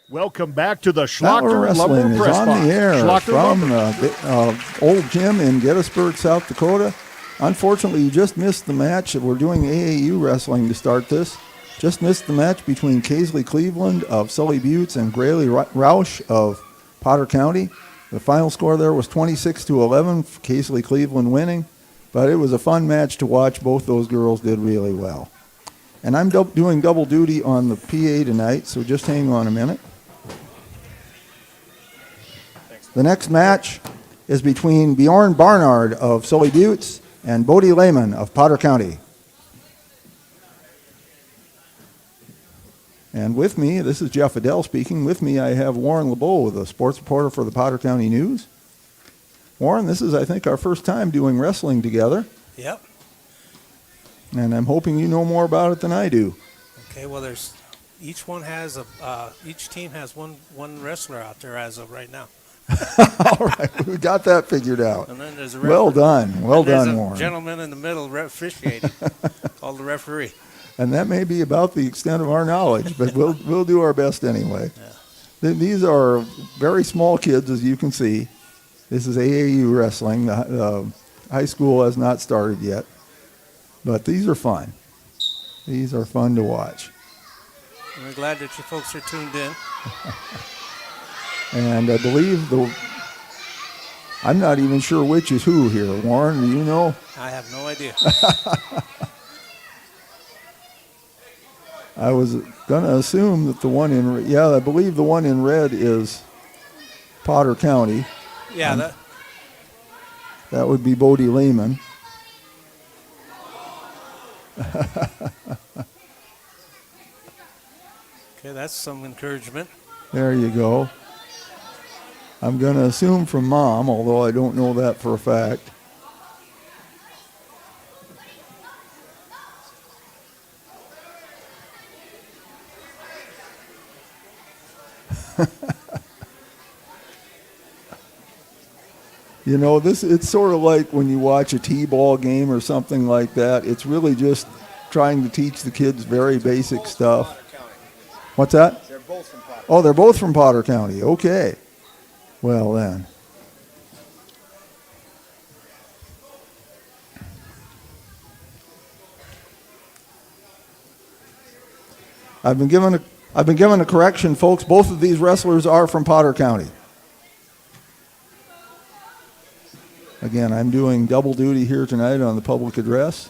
Welcome back to the Battler Schlocker Wrestling Lumber is Press on Box. the air Schlocker from Old Gym in Gettysburg, South Dakota. Unfortunately, you just missed the match. We're doing AAU wrestling to start this. Just missed the match between Casely Cleveland of Sully Buttes and Grayley Roush of Potter County. The final score there was 26-11, Casely Cleveland winning. But it was a fun match to watch. Both those girls did really well. And I'm doing double duty on the PA tonight, so just hang on a minute. The next match is between Bjorn Barnard of Sully Buttes and Bodie Lehman of Potter County. And with me, this is Jeff Adele speaking. With me, I have Warren LeBeau, the sports reporter for the Potter County News. Warren, this is, I think, our first time doing wrestling together. Yep. And I'm hoping you know more about it than I do. Okay. Well, each team has one wrestler out there as of right now. All right, we got that figured out. And then there's a well done, Warren. Warren. Gentleman in the middle officiating, called the referee. And that may be about the extent of our knowledge, but we'll do our best anyway. Yeah. These are very small kids, as you can see. This is AAU wrestling. The high school has not started yet, but these are fun. These are fun to watch. We're glad that you folks are tuned in. And I believe I'm not even sure which is who here. Warren, do you know? I have no idea. I was going to assume that the one in I believe the one in red is Potter County. Yeah, that would be Bodie Lehman. Okay, that's some encouragement. There you go. I'm going to assume from Mom, although I don't know that for a fact. You know, it's sort of like when you watch a T-ball game or something like that. It's really just trying to teach the kids very basic stuff. What's that? They're both from Potter. Oh, they're both from Potter County. Okay. Well, then. I've been given a correction, folks. Both of these wrestlers are from Potter County. Again, I'm doing double duty here tonight on the public address.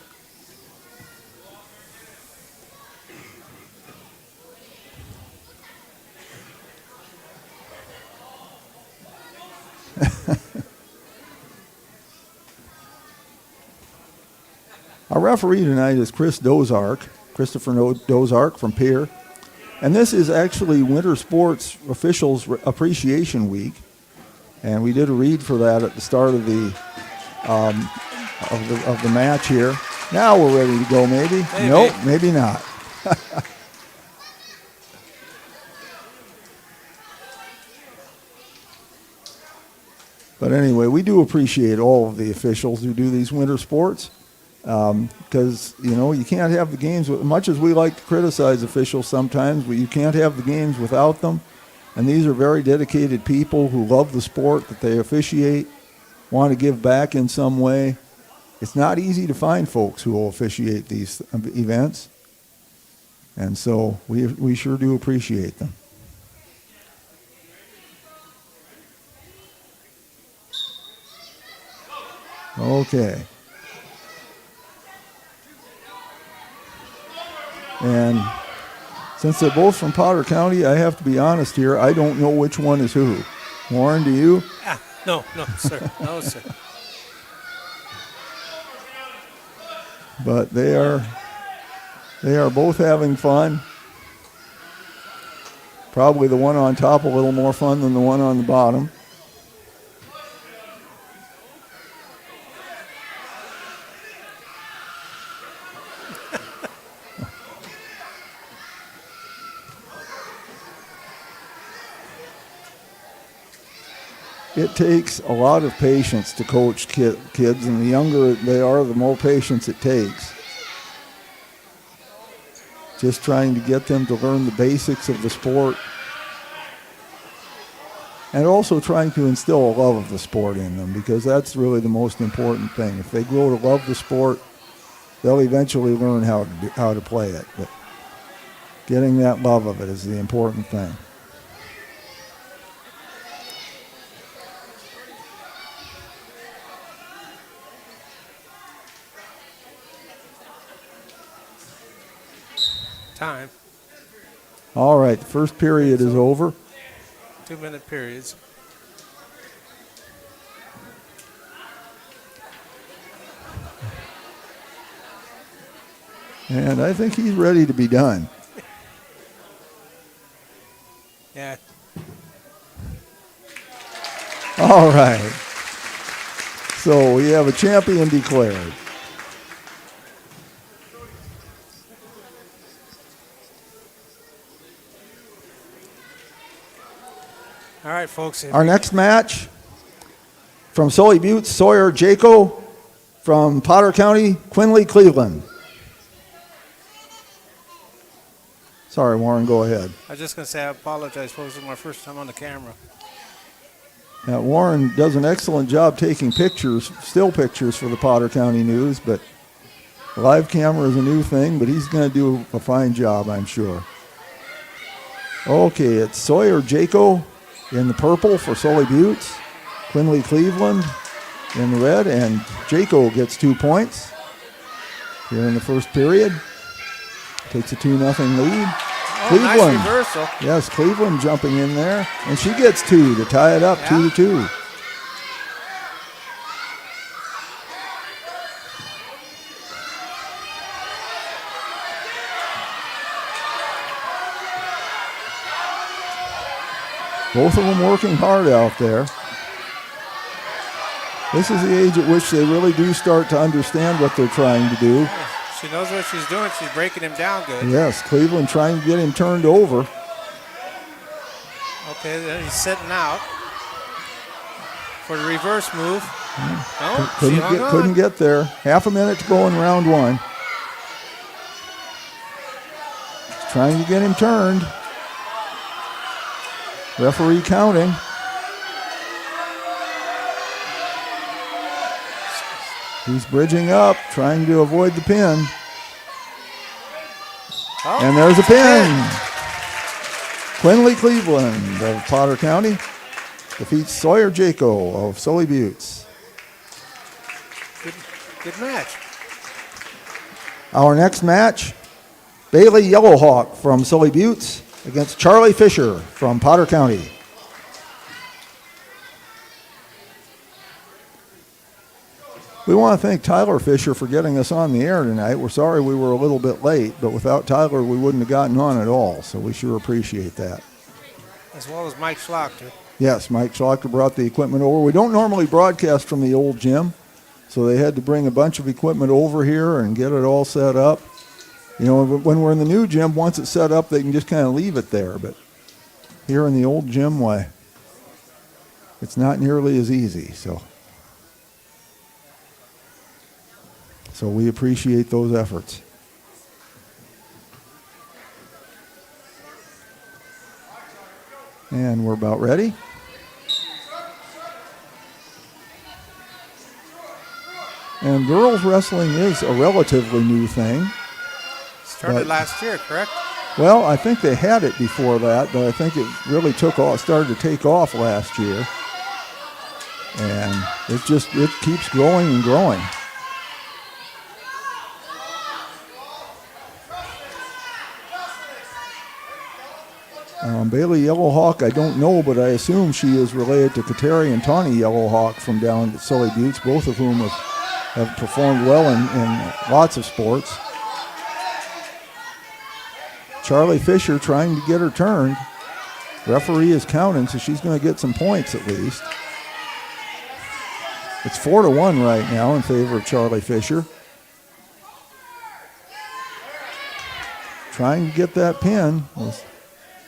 Our referee tonight is Christopher Dozark from Pierre. And this is actually Winter Sports Officials Appreciation Week. And we did a read for that at the start of the match here. Now we're ready to go, maybe? Nope, maybe not. But anyway, we do appreciate all of the officials who do these winter sports. Because, you can't have the games, much as we like to criticize officials sometimes, but you can't have the games without them. And these are very dedicated people who love the sport that they officiate, want to give back in some way. It's not easy to find folks who will officiate these events. And so we sure do appreciate them. Okay. And since they're both from Potter County, I have to be honest here, I don't know which one is who. Warren, do you? No, sir. No, sir. But they are both having fun. Probably the one on top a little more fun than the one on the bottom. It takes a lot of patience to coach kids, and the younger they are, the more patience it takes. Just trying to get them to learn the basics of the sport. and also trying to instill a love of the sport in them, because that's really the most important thing. If they grow to love the sport, they'll eventually learn how to play it. But getting that love of it is the important thing. Time. All right, the first period is over. 2-minute periods. And I think he's ready to be done. Yeah. All right. So we have a champion declared. All right, folks. Our next match from Sully Butte, Sawyer Jaco. From Potter County, Quinley, Cleveland. Sorry, Warren, go ahead. I was just going to say I apologize, folks. This is my first time on the camera. Now, Warren does an excellent job taking pictures, still pictures for the Potter County News, but live camera is a new thing, but he's going to do a fine job, I'm sure. Okay, it's Sawyer Jaco in the purple for Sully Buttes, Quinley, Cleveland in the red, and Jaco gets 2 points here in the first period. Takes a 2-0 lead. Oh, Cleveland. nice reversal. Yes, Cleveland jumping in there. And she gets 2 to tie it up, 2-2. Both of them working hard out there. This is the age at which they really do start to understand what they're trying to do. She knows what she's doing. She's breaking him down good. Yes, Cleveland trying to get him turned over. Okay, then he's sitting out for the reverse move. Oh, Couldn't get there. Half a minute to go in round one. Trying to get him turned. Referee counting. He's bridging up, trying to avoid the pin. Oh, and there's a pin. Quinley Cleveland of Potter County defeats Sawyer Jaco of Sully Buttes. Good match. Our next match, Bailey Yellowhawk from Sully Buttes against Charlie Fisher from Potter County. We want to thank Tyler Fisher for getting us on the air tonight. We're sorry we were a little bit late, but without Tyler, we wouldn't have gotten on at all, so we sure appreciate that. As well as Mike Schlachter. Yes, Mike Schlachter brought the equipment over. We don't normally broadcast from the old gym, so they had to bring a bunch of equipment over here and get it all set up. You know, when we're in the new gym, once it's set up, they can just kind of leave it there, but here in the old gym, why, it's not nearly as easy, so we appreciate those efforts. And we're about ready. And girls wrestling is a relatively new thing. Started last year, correct? Well, I think they had it before that, but I think it really started to take off last year. And it keeps growing and growing. Bailey Yellowhawk, I don't know, but I assume she is related to Kateri and Tawny Yellowhawk from down at Sully Buttes, both of whom have performed well in lots of sports. Charlie Fisher trying to get her turned. Referee is counting, so she's going to get some points at least. It's 4-1 right now in favor of Charlie Fisher. Trying to get that pin.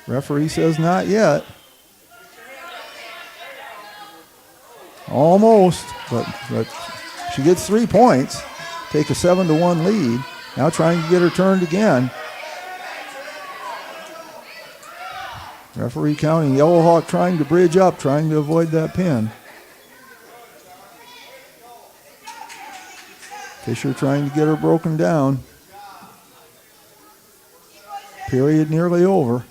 Referee says not yet. Almost, but she gets 3 points. Take a 7-1 lead. Now trying to get her turned again. Referee counting. Yellowhawk trying to bridge up, trying to avoid that pin. Fisher trying to get her broken down. Period nearly over.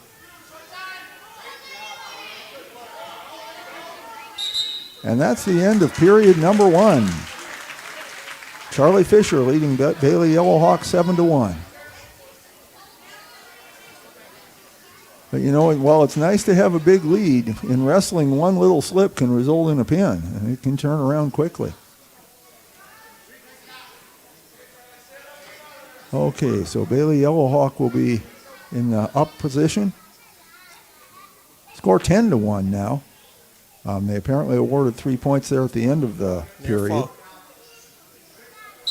And that's the end of period number 1. Charlie Fisher leading Bailey Yellowhawk 7-1. But you know, while it's nice to have a big lead, in wrestling one little slip can result in a pin, and it can turn around quickly. Okay, so Bailey Yellowhawk will be in the up position. Score 10-1 now. They apparently awarded 3 points there at the end of the period. Fall.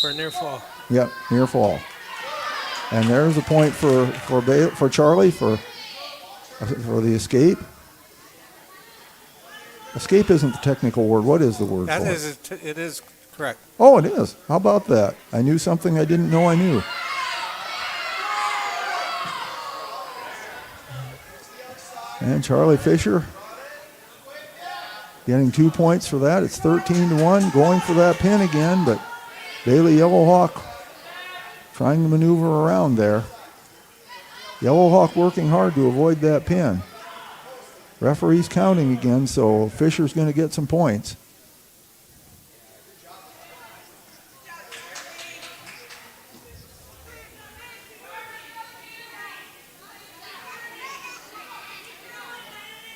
For a near fall. Yep, near fall. And there's a point for Charlie for the escape. Escape isn't the technical word. What is the word That for is, it? it is correct. Oh, it is. How about that? I knew something I didn't know I knew. And Charlie Fisher getting 2 points for that. It's 13-1, going for that pin again, but Bailey Yellowhawk trying to maneuver around there. Yellowhawk working hard to avoid that pin. Referee's counting again, so Fisher's going to get some points.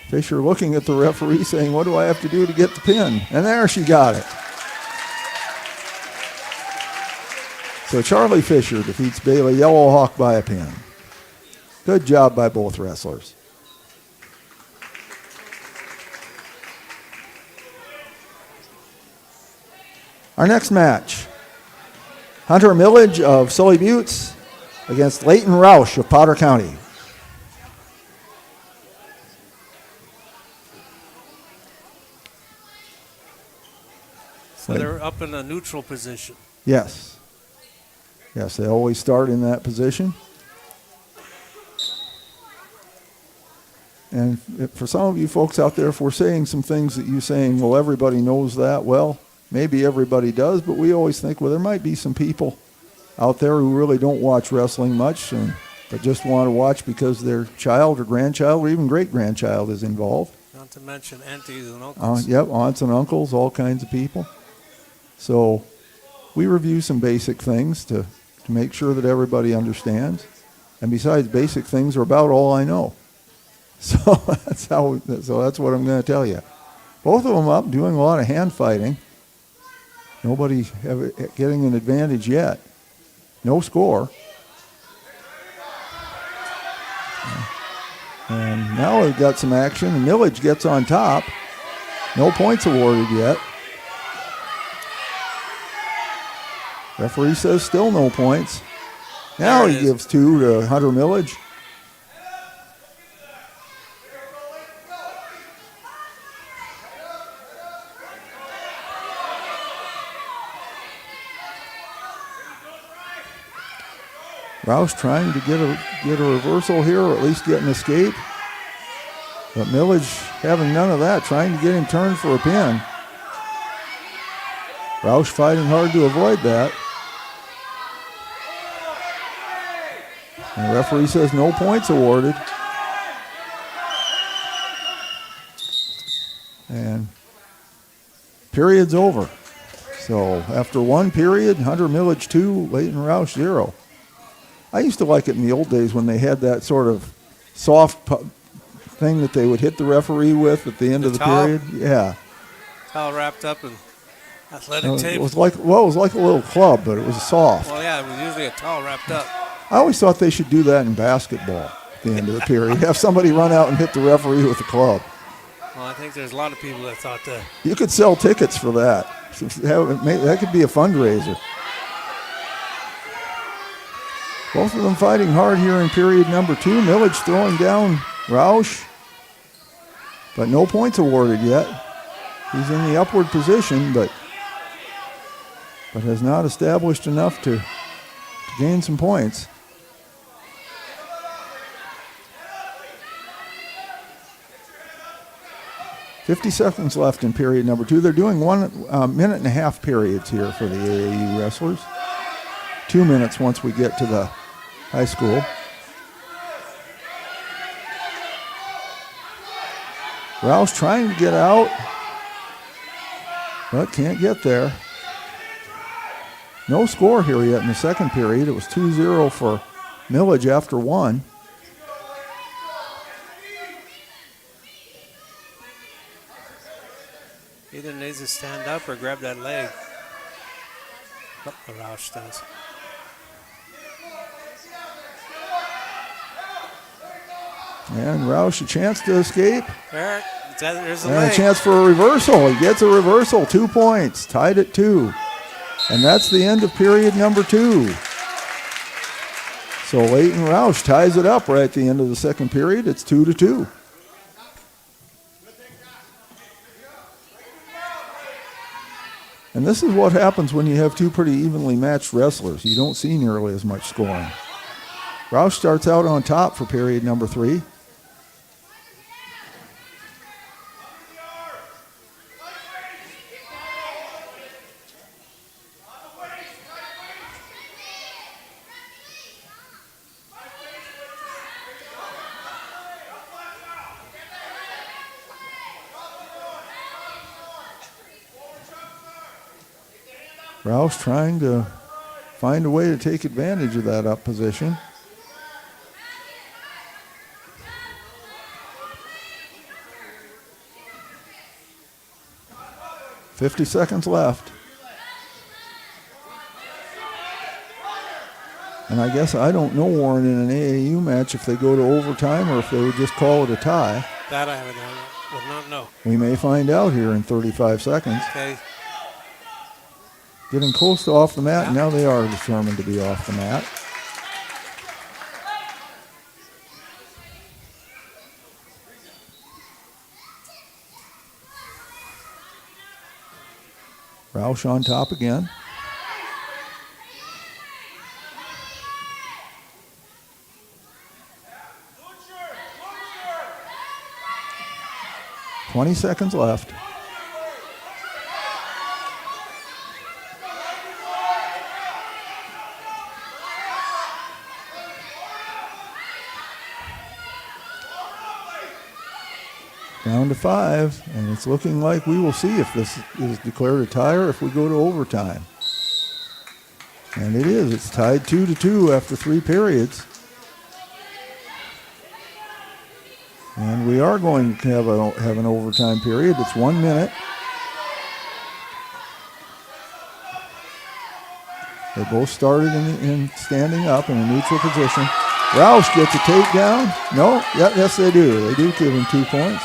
Fisher looking at the referee saying, what do I have to do to get the pin? And there she got it. So Charlie Fisher defeats Bailey Yellowhawk by a pin. Good job by both wrestlers. Our next match, Hunter Millage of Sully Buttes against Leighton Roush of Potter County. So they're up in a neutral position. Yes. Yes, they always start in that position. And for some of you folks out there, if we're saying some things that you're saying, well, everybody knows that, well, maybe everybody does, but we always think, well, there might be some people out there who really don't watch wrestling much, but just want to watch because their child or grandchild or even great-grandchild is involved. Not to mention aunties and uncles. Yep, aunts and uncles, all kinds of people. So we review some basic things to make sure that everybody understands. And besides, basic things are about all I know. So that's what I'm going to tell you. Both of them up doing a lot of hand fighting. Nobody getting an advantage yet. No score. And now we've got some action. Millage gets on top. No points awarded yet. Referee says still no points. Now he gives 2 to Hunter Millage. Roush trying to get a reversal here, or at least get an escape. But Millage having none of that, trying to get him turned for a pin. Roush fighting hard to avoid that. And the referee says no points awarded. And period's over. So after one period, Hunter Millage 2, Leighton Roush 0. I used to like it in the old days when they had that sort of soft thing that they would hit the referee with at the end of the period. Yeah. Towel wrapped up in athletic tape. It was like a little club, but it was soft. Well, yeah, it was usually a towel wrapped up. I always thought they should do that in basketball at the end of the period. Have somebody run out and hit the referee with a club. Well, I think there's a lot of people that thought that. You could sell tickets for that. That could be a fundraiser. Both of them fighting hard here in period number 2. Millage throwing down Roush, but no points awarded yet. He's in the upward position, but has not established enough to gain some points. 50 seconds left in period number 2. They're doing 1 minute and a half periods here for the AAU wrestlers. 2 minutes once we get to the high school. Roush trying to get out, but can't get there. No score here yet in the second period. It was 2-0 for Millage after 1. Either needs to stand up or grab that leg. Oh, the Roush does. And Roush a chance to escape. There's the And leg. a chance for a reversal. He gets a reversal. 2 points. Tied at 2. And that's the end of period number 2. So Leighton Roush ties it up right at the end of the second period. It's 2-2. And this is what happens when you have two pretty evenly matched wrestlers. You don't see nearly as much scoring. Roush starts out on top for period number 3. Roush trying to find a way to take advantage of that up position. $50 seconds left. And I guess I don't know, Warren, in an AAU match if they go to overtime or if they would just call it a tie. That I would not know. We may find out here in 35 seconds. Okay. Getting close to off the mat, and now they are determined to be off the mat. Roush on top again. $20 seconds left. Down to 5, and it's looking like we will see if this is declared a tie or if we go to overtime. And it is. It's tied 2-2 after 3 periods. And we are going to have an overtime period. It's 1 minute. They both started in standing up in a neutral position. Roush gets a takedown. No, yes they do. They do give him 2 points.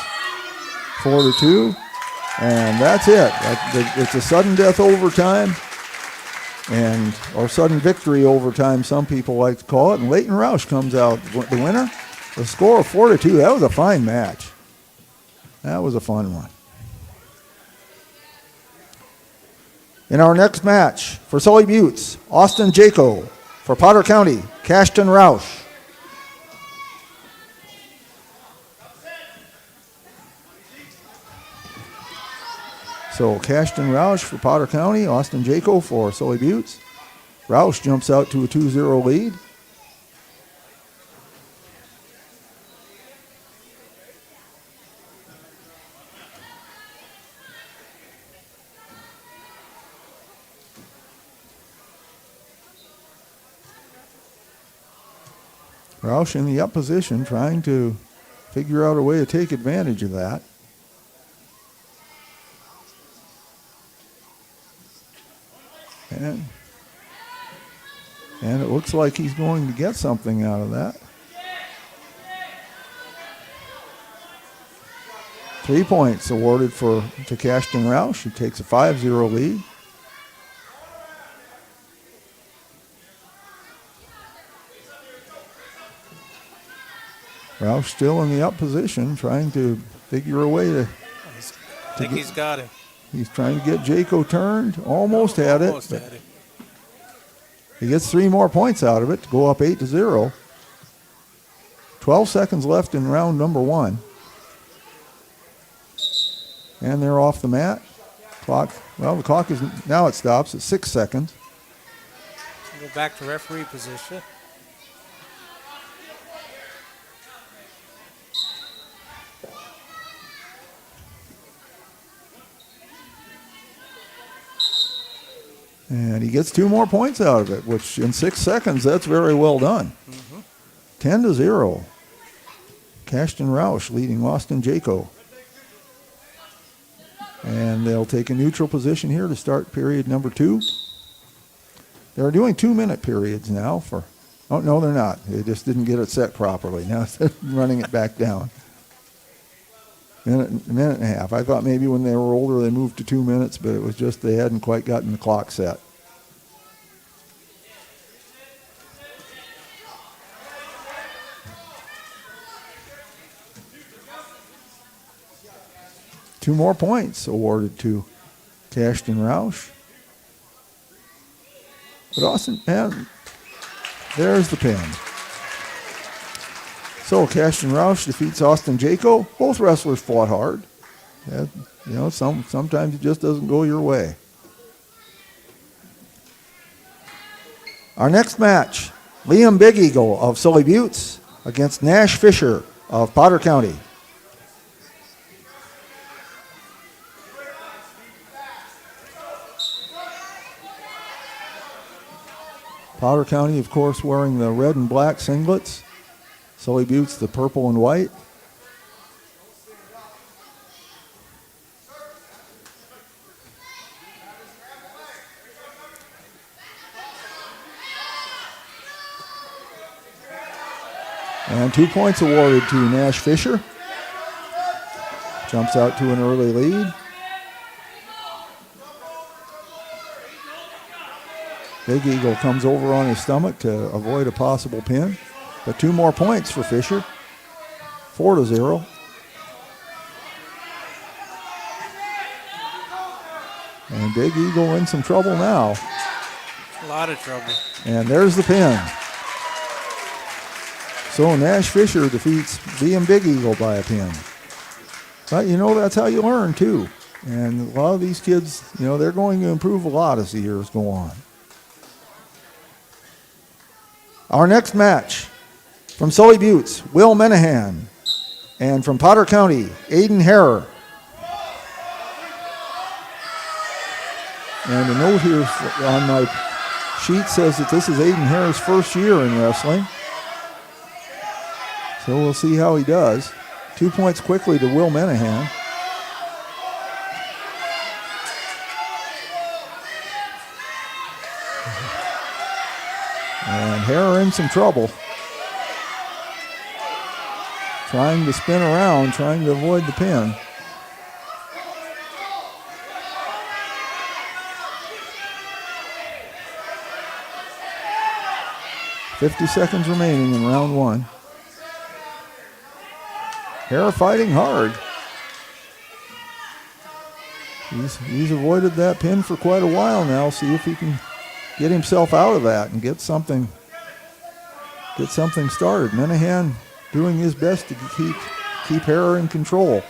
4-2, and that's it. It's a sudden death overtime, or sudden victory overtime, some people like to call it. And Leighton Roush comes out the winner. The score of 4-2. That was a fine match. That was a fun one. In our next match, for Sully Buttes, Austin Jaco. For Potter County, Cashton Roush. So Cashton Roush for Potter County, Austin Jaco for Sully Buttes. Roush jumps out to a 2-0 lead. Roush in the up position, trying to figure out a way to take advantage of that. And it looks like he's going to get something out of that. 3 points awarded to Cashton Roush, who takes a 5-0 lead. Roush still in the up position, trying to figure a way to. I think he's got him. He's trying to get Jaco turned. Almost had it. Almost had it. He gets 3 more points out of it to go up 8-0. 12 seconds left in round number 1. And they're off the mat. The clock is, now it stops at 6 seconds. Go back to referee position. And he gets 2 more points out of it, which in 6 seconds, that's very well done. 10-0. Cashton Roush leading Austin Jaco. And they'll take a neutral position here to start period number 2. They're doing 2-minute periods now for, oh, no, they're not. They just didn't get it set properly. Now they're running it back down. Minute and a half. I thought maybe when they were older they moved to 2 minutes, but it was just they hadn't quite gotten the clock set. Two more points awarded to Cashton Roush. But Austin, and there's the pin. So Cashton Roush defeats Austin Jaco. Both wrestlers fought hard. Sometimes it just doesn't go your way. Our next match, Liam Big Eagle of Sully Buttes against Nash Fisher of Potter County. Potter County, of course, wearing the red and black singlets. Sully Buttes, the purple and white. And 2 points awarded to Nash Fisher. Jumps out to an early lead. Big Eagle comes over on his stomach to avoid a possible pin. But 2 more points for Fisher. 4-0. And Big Eagle in some trouble now. A lot of trouble. And there's the pin. So Nash Fisher defeats Liam Big Eagle by a pin. But that's how you learn too. And a lot of these kids, they're going to improve a lot as the years go on. Our next match, from Sully Buttes, Will Menahan. And from Potter County, Aiden Harrer. And the note here on my sheet says that this is Aiden Harrer's first year in wrestling. So we'll see how he does. 2 points quickly to Will Menahan. And Harrer in some trouble. Trying to spin around, trying to avoid the pin. $50 seconds remaining in round 1. Harrer fighting hard. He's avoided that pin for quite a while now. See if he can get himself out of that and get something started. Menahan doing his best to keep Harrer in control.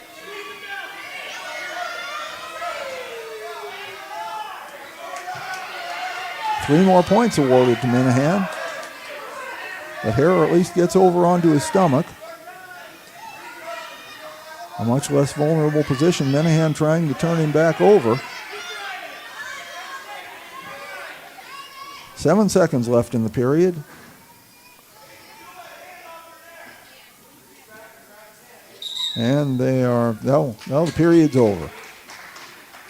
Three more points awarded to Menahan. But Harrer at least gets over onto his stomach. A much less vulnerable position. Menahan trying to turn him back over. 7 seconds left in the period. And the period's over.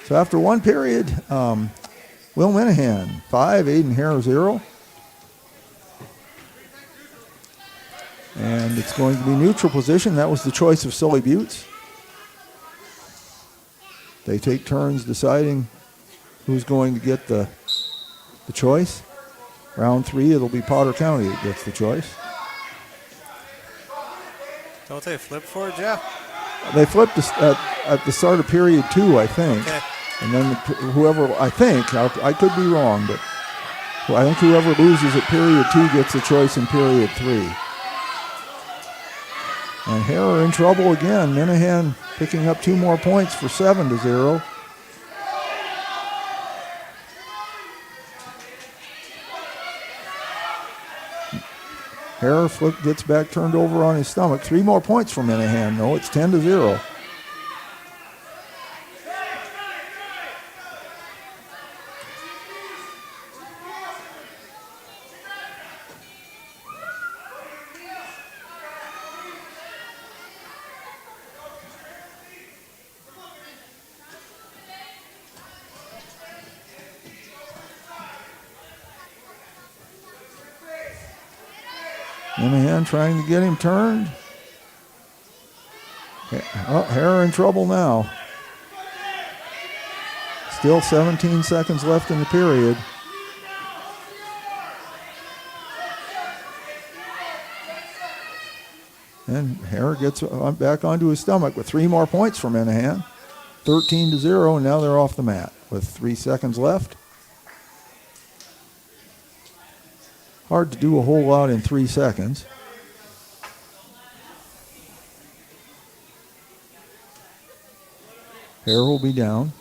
So after one period, Will Menahan 5, Aiden Harrer 0. And it's going to be neutral position. That was the choice of Sully Buttes. They take turns deciding who's going to get the choice. Round 3, it'll be Potter County that gets the choice. Don't they flip for it, Jeff? They flipped at the start of period 2, I think. Okay. And then I could be wrong, but I think whoever loses at period 2 gets the choice in period 3. And Harrer in trouble again. Menahan picking up 2 more points for 7-0. Hare gets back turned over on his stomach. 3 more points for Minahan, though. It's 10-0. Minahan trying to get him turned. Oh, Hare in trouble now. Still 17 seconds left in the period. And Hare gets back onto his stomach with 3 more points for Minahan. 13-0, and now they're off the mat with 3 seconds left. Hard to do a whole lot in 3 seconds. Hare will be down.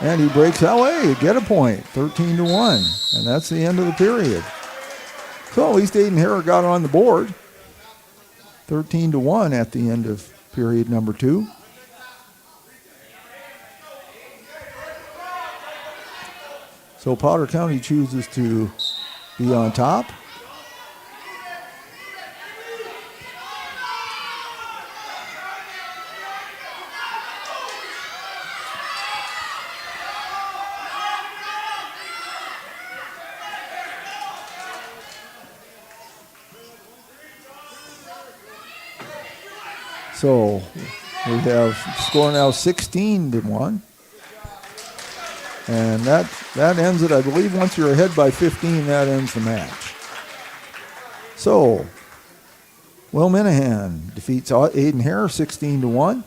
And he breaks away, get a point, 13-1. And that's the end of the period. So at least Aiden Hare got on the board. 13-1 at the end of period number 2. So Potter County chooses to be on top. So we have score now 16-1. And that ends it. I believe once you're ahead by 15, that ends the match. So, Will Minahan defeats Aiden Hare 16-1.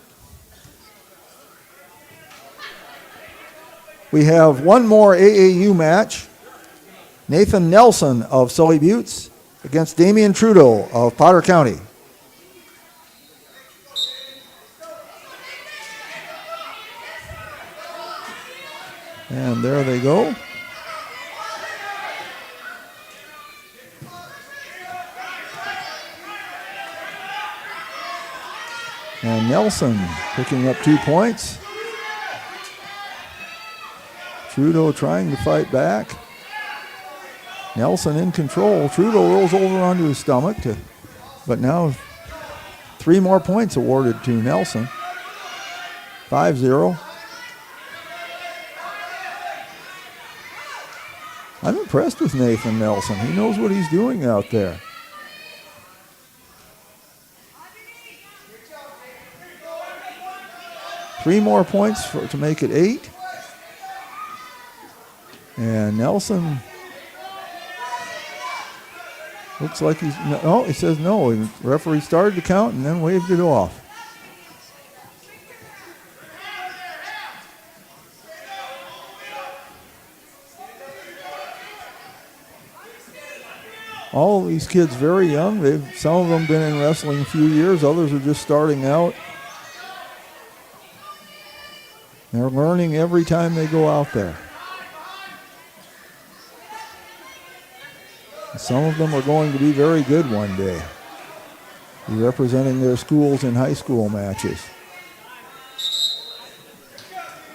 We have one more AAU match. Nathan Nelson of Sully Buttes against Damian Trudeau of Potter County. And there they go. And Nelson picking up 2 points. Trudeau trying to fight back. Nelson in control. Trudeau rolls over onto his stomach, but now 3 more points awarded to Nelson. 5-0. I'm impressed with Nathan Nelson. He knows what he's doing out there. Three more points to make it 8. And Nelson looks like he's, no, he says no. The referee started to count and then waved it off. All of these kids very young. Some of them been in wrestling a few years. Others are just starting out. They're learning every time they go out there. Some of them are going to be very good one day, be representing their schools in high school matches.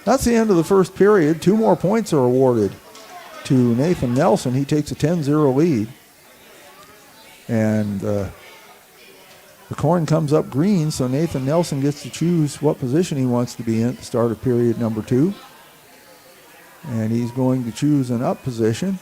That's the end of the first period. 2 more points are awarded to Nathan Nelson. He takes a 10-0 lead. And the corn comes up green, so Nathan Nelson gets to choose what position he wants to be in at the start of period number 2. And he's going to choose an up position.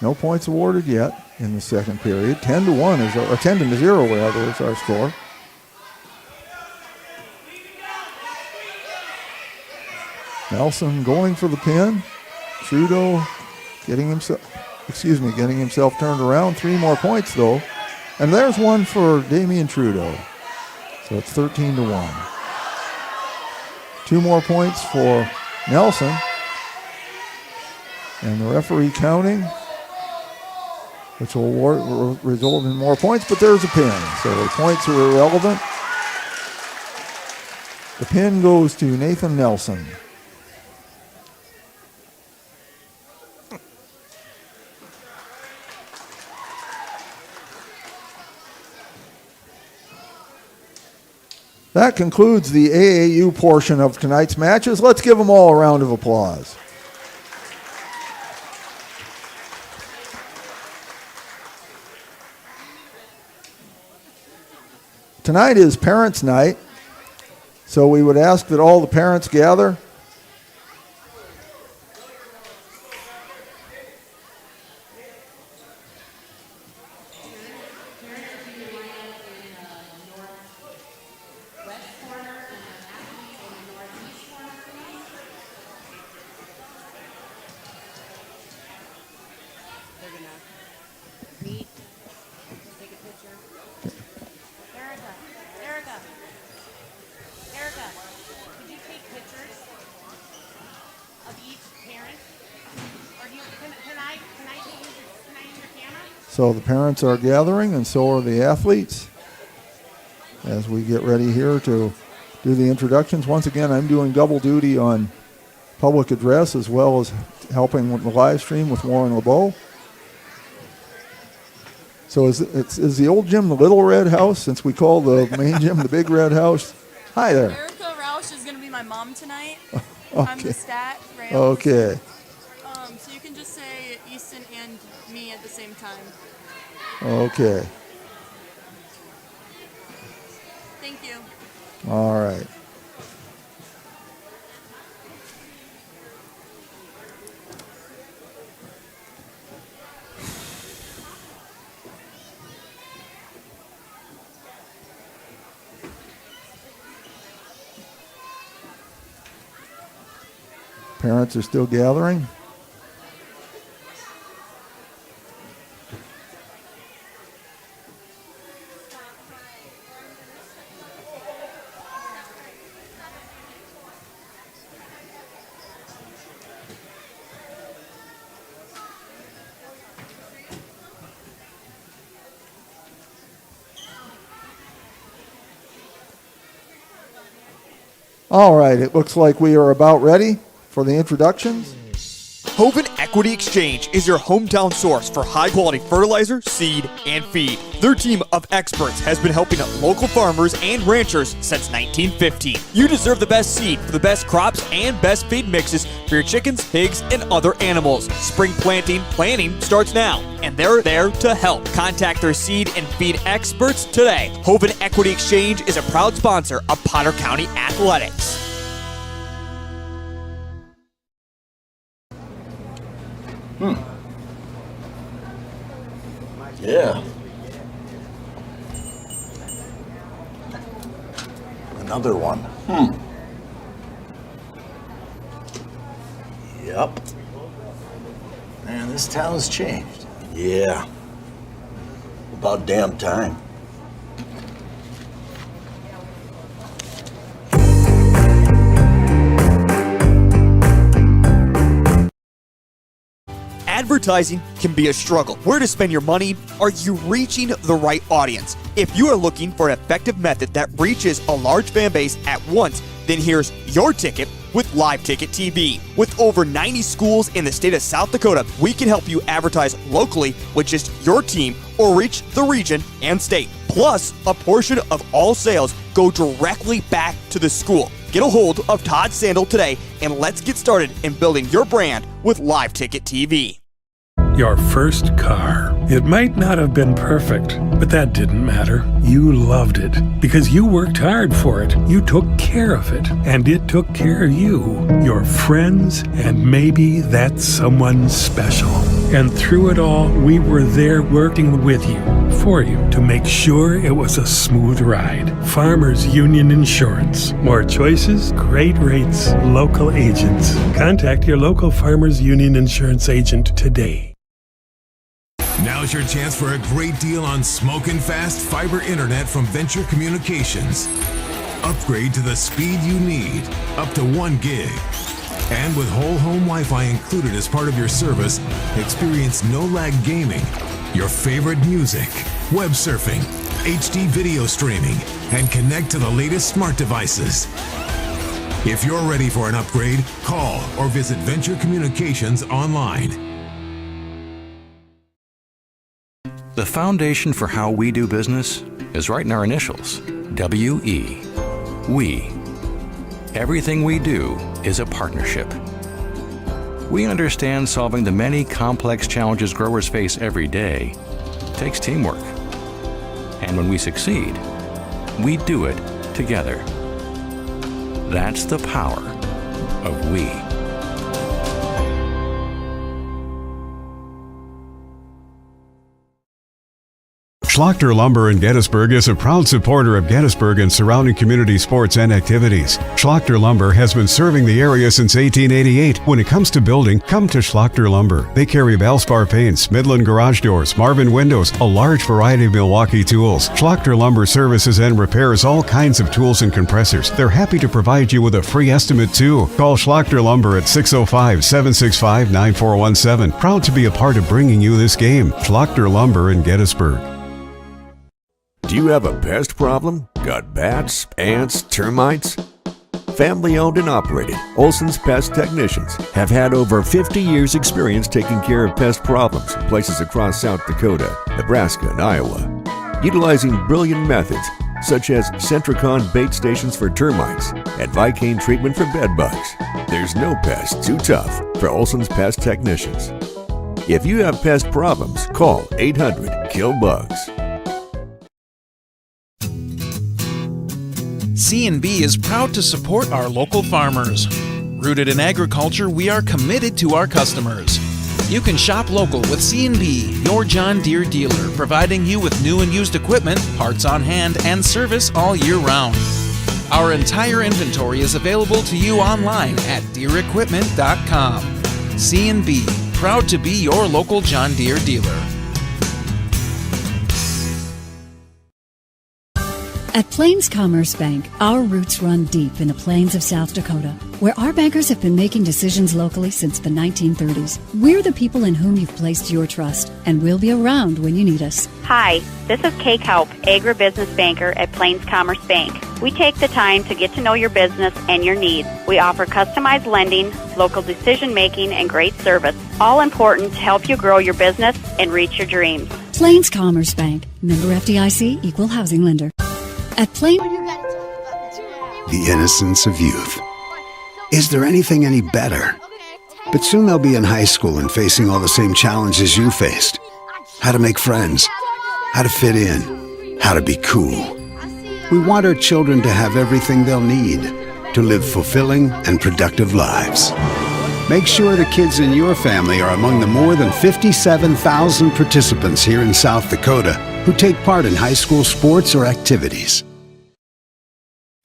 No points awarded yet in the second period. 10-1 is, or 10-0 rather, is our score. Nelson going for the pin. Trudeau getting himself. getting himself turned around. 3 more points, though. And there's one for Damian Trudeau. So it's 13-1. 2 more points for Nelson. And the referee counting, which will result in more points, but there's a pin. So the points are irrelevant. The pin goes to Nathan Nelson. That concludes the AAU portion of tonight's matches. Let's give them all a round of applause. Tonight is Parents' Night, so we would ask that all the parents gather. So the parents are gathering, and so are the athletes. As we get ready here to do the introductions. Once again, I'm doing double duty on public address as well as helping with the live stream with Warren LeBeau. So is the old gym the Little Red House, since we call the main gym the Big Red House? Hi there. Erica Roush is going to be my mom tonight. Okay. I'm the stat rails. Okay. So you can just say Easton and me at the same time. Okay. Thank you. All right. Parents are still gathering. All right, it looks like we are about ready for the introductions. Hoven Equity Exchange is your hometown source for high-quality fertilizer, seed, and feed. Their team of experts has been helping local farmers and ranchers since 1915. You deserve the best seed for the best crops and best feed mixes for your chickens, pigs, and other animals. Spring planning starts now, and they're there to help. Contact their seed and feed experts today. Hoven Equity Exchange is a proud sponsor of Potter County Athletics. Yeah. Another one. Yep. Man, this town's changed. Yeah. About damn time. Advertising can be a struggle. Where to spend your money? Are you reaching the right audience? If you are looking for an effective method that reaches a large fan base at once, then here's your ticket with Live Ticket TV. With over 90 schools in the state of South Dakota, we can help you advertise locally with just your team or reach the region and state. Plus, a portion of all sales go directly back to the school. Get a hold of Todd Sandel today and let's get started in building your brand with Live Ticket TV. Your first car. It might not have been perfect, but that didn't matter. You loved it because you worked hard for it. You took care of it, and it took care of you, your friends, and maybe that someone special. And through it all, we were there working with you, for you, to make sure it was a smooth ride. Farmers Union Insurance. More choices, great rates, local agents. Contact your local Farmers Union Insurance agent today. Now's your chance for a great deal on smoking fast fiber internet from Venture Communications. Upgrade to the speed you need, up to 1 gig. And with whole home Wi-Fi included as part of your service, experience no-lag gaming, your favorite music, web surfing, HD video streaming, and connect to the latest smart devices. If you're ready for an upgrade, call or visit Venture Communications online. The foundation for how we do business is right in our initials, W-E, we. Everything we do is a partnership. We understand solving the many complex challenges growers face every day takes teamwork. And when we succeed, we do it together. That's the power of we. Schlachter Lumber in Gettysburg is a proud supporter of Gettysburg and surrounding community sports and activities. Schlachter Lumber has been serving the area since 1888. When it comes to building, come to Schlachter Lumber. They carry Valspar paints, Midland garage doors, Marvin windows, a large variety of Milwaukee tools. Schlachter Lumber services and repairs all kinds of tools and compressors. They're happy to provide you with a free estimate too. Call Schlachter Lumber at 605-765-9417. Proud to be a part of bringing you this game. Schlachter Lumber in Gettysburg. Do you have a pest problem? Got bats, ants, termites? Family owned and operated, Olson's Pest Technicians have had over 50 years experience taking care of pest problems in places across South Dakota, Nebraska, and Iowa. Utilizing brilliant methods such as Centricon bait stations for termites and Vicane treatment for bed bugs. There's no pest too tough for Olson's Pest Technicians. If you have pest problems, call 800-KILL-BUGS. C&B is proud to support our local farmers. Rooted in agriculture, we are committed to our customers. You can shop local with C&B, your John Deere dealer, providing you with new and used equipment, parts on hand, and service all year round. Our entire inventory is available to you online at DeereEquipment.com. C&B, proud to be your local John Deere dealer. At Plains Commerce Bank, our roots run deep in the plains of South Dakota, where our bankers have been making decisions locally since the 1930s. We're the people in whom you've placed your trust, and we'll be around when you need us. Hi, this is Kay Kaup, agribusiness banker at Plains Commerce Bank. We take the time to get to know your business and your needs. We offer customized lending, local decision-making, and great service, all important to help you grow your business and reach your dreams. Plains Commerce Bank, member FDIC, equal housing lender. At Plains... The innocence of youth. Is there anything any better? But soon they'll be in high school and facing all the same challenges you faced. How to make friends, how to fit in, how to be cool. We want our children to have everything they'll need to live fulfilling and productive lives. Make sure the kids in your family are among the more than 57,000 participants here in South Dakota who take part in high school sports or activities.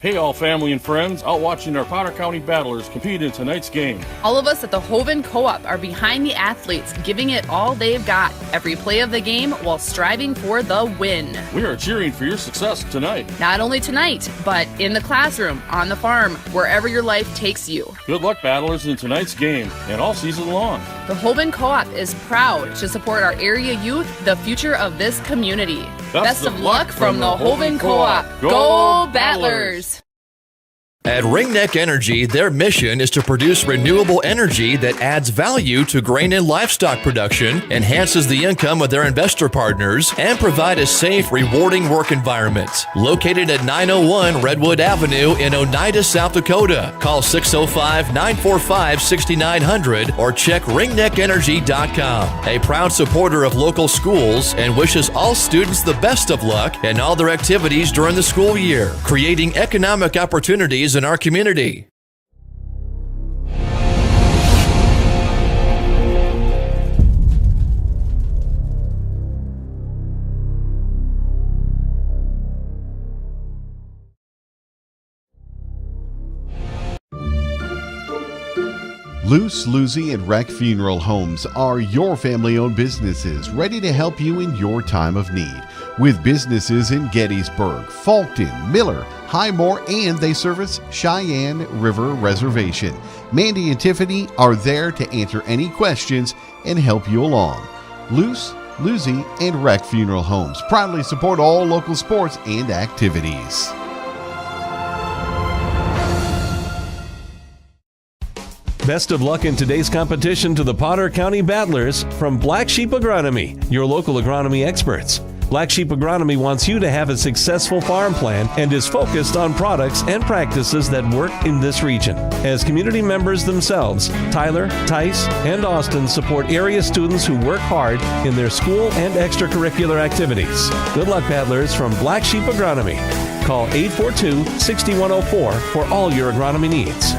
Hey all family and friends, out watching our Potter County Battlers compete in tonight's game. All of us at the Hoven Co-op are behind the athletes, giving it all they've got, every play of the game while striving for the win. We are cheering for your success tonight. Not only tonight, but in the classroom, on the farm, wherever your life takes you. Good luck, Battlers, in tonight's game and all season long. The Hoven Co-op is proud to support our area youth, the future of this community. Best of luck from the Hoven Co-op. Go Battlers! At Ringneck Energy, their mission is to produce renewable energy that adds value to grain and livestock production, enhances the income of their investor partners, and provide a safe, rewarding work environment. Located at 901 Redwood Avenue in Oneida, South Dakota. Call 605-945-6900 or check ringneckenergy.com. A proud supporter of local schools and wishes all students the best of luck in all their activities during the school year, creating economic opportunities in our community. Luce, Lucy, and Wreck Funeral Homes are your family-owned businesses ready to help you in your time of need. With businesses in Gettysburg, Fulton, Miller, Highmore, and they service Cheyenne River Reservation. Mandy and Tiffany are there to answer any questions and help you along. Luce, Lucy, and Wreck Funeral Homes proudly support all local sports and activities. Best of luck in today's competition to the Potter County Battlers from Black Sheep Agronomy, your local agronomy experts. Black Sheep Agronomy wants you to have a successful farm plan and is focused on products and practices that work in this region. As community members themselves, Tyler, Tice, and Austin support area students who work hard in their school and extracurricular activities. Good luck, Battlers, from Black Sheep Agronomy. Call 842-6104 for all your agronomy needs.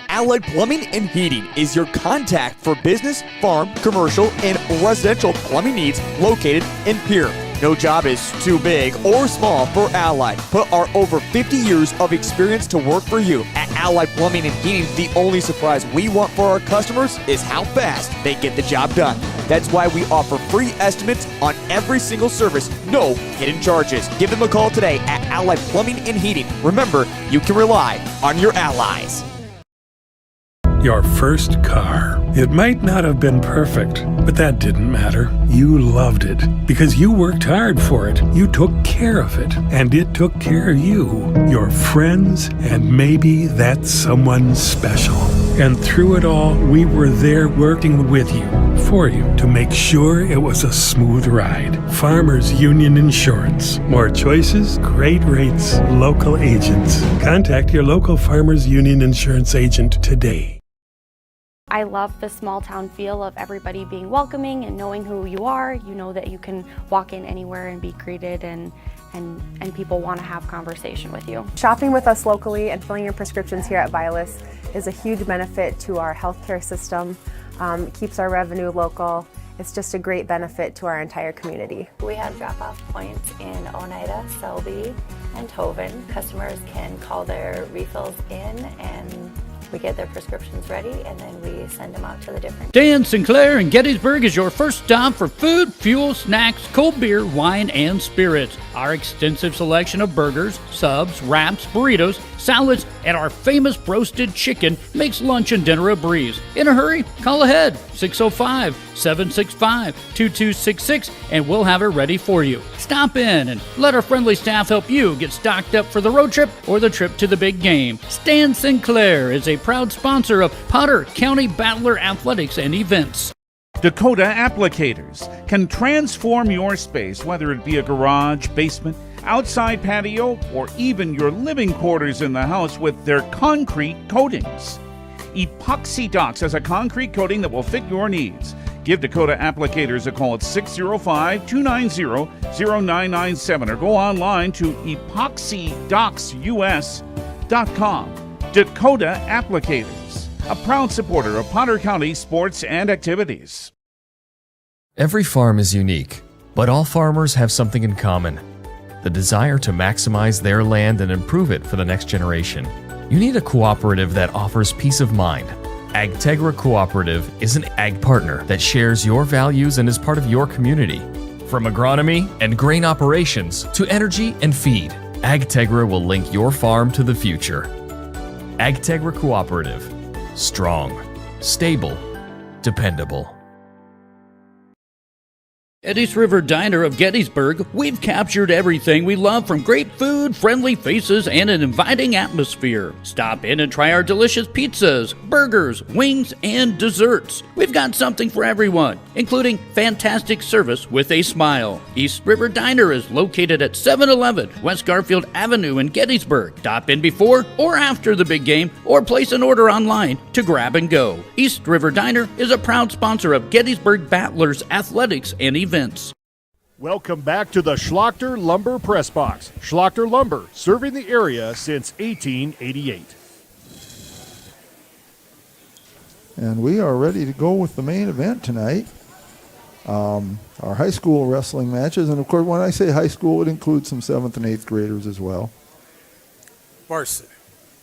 Allied Plumbing and Heating is your contact for business, farm, commercial, and residential plumbing needs located in Pierre. No job is too big or small for Allied. Put our over 50 years of experience to work for you. At Allied Plumbing and Heating, the only surprise we want for our customers is how fast they get the job done. That's why we offer free estimates on every single service, no hidden charges. Give them a call today at Allied Plumbing and Heating. Remember, you can rely on your allies. Your first car. It might not have been perfect, but that didn't matter. You loved it because you worked hard for it. You took care of it, and it took care of you, your friends, and maybe that's someone special. And through it all, we were there working with you, for you, to make sure it was a smooth ride. Farmers Union Insurance. More choices, great rates, local agents. Contact your local Farmers Union Insurance agent today. I love the small town feel of everybody being welcoming and knowing who you are. You know that you can walk in anywhere and be greeted, and people want to have conversation with you. Shopping with us locally and filling your prescriptions here at Vilas is a huge benefit to our healthcare system. It keeps our revenue local. It's just a great benefit to our entire community. We have drop-off points in Oneida, Selby, and Hoven. Customers can call their refills in and we get their prescriptions ready, and then we send them out to the different... Dan Sinclair in Gettysburg is your first stop for food, fuel, snacks, cold beer, wine, and spirits. Our extensive selection of burgers, subs, wraps, burritos, salads, and our famous roasted chicken makes lunch and dinner a breeze. In a hurry? Call ahead, 605-765-2266, and we'll have it ready for you. Stop in and let our friendly staff help you get stocked up for the road trip or the trip to the big game. Stan Sinclair is a proud sponsor of Potter County Battler Athletics and Events. Dakota Applicators can transform your space, whether it be a garage, basement, outside patio, or even your living quarters in the house with their concrete coatings. Epoxy Docs has a concrete coating that will fit your needs. Give Dakota Applicators a call at 605-290-0997 or go online to epoxydocsus.com. Dakota Applicators, a proud supporter of Potter County sports and activities. Every farm is unique, but all farmers have something in common: the desire to maximize their land and improve it for the next generation. You need a cooperative that offers peace of mind. AgTegra Cooperative is an ag partner that shares your values and is part of your community. From agronomy and grain operations to energy and feed, AgTegra will link your farm to the future. AgTegra Cooperative. Strong, stable, dependable. At East River Diner of Gettysburg, we've captured everything we love, from great food, friendly faces, and an inviting atmosphere. Stop in and try our delicious pizzas, burgers, wings, and desserts. We've got something for everyone, including fantastic service with a smile. East River Diner is located at 711 West Garfield Avenue in Gettysburg. Stop in before or after the big game, or place an order online to grab and go. East River Diner is a proud sponsor of Gettysburg Battlers Athletics and Events. Welcome back to the Schlachter Lumber Press Box. Schlachter Lumber, serving the area since 1888. And we are ready to go with the main event tonight. Our high school wrestling matches. And, of course, when I say high school, it includes some 7th and 8th graders as well. Varsity.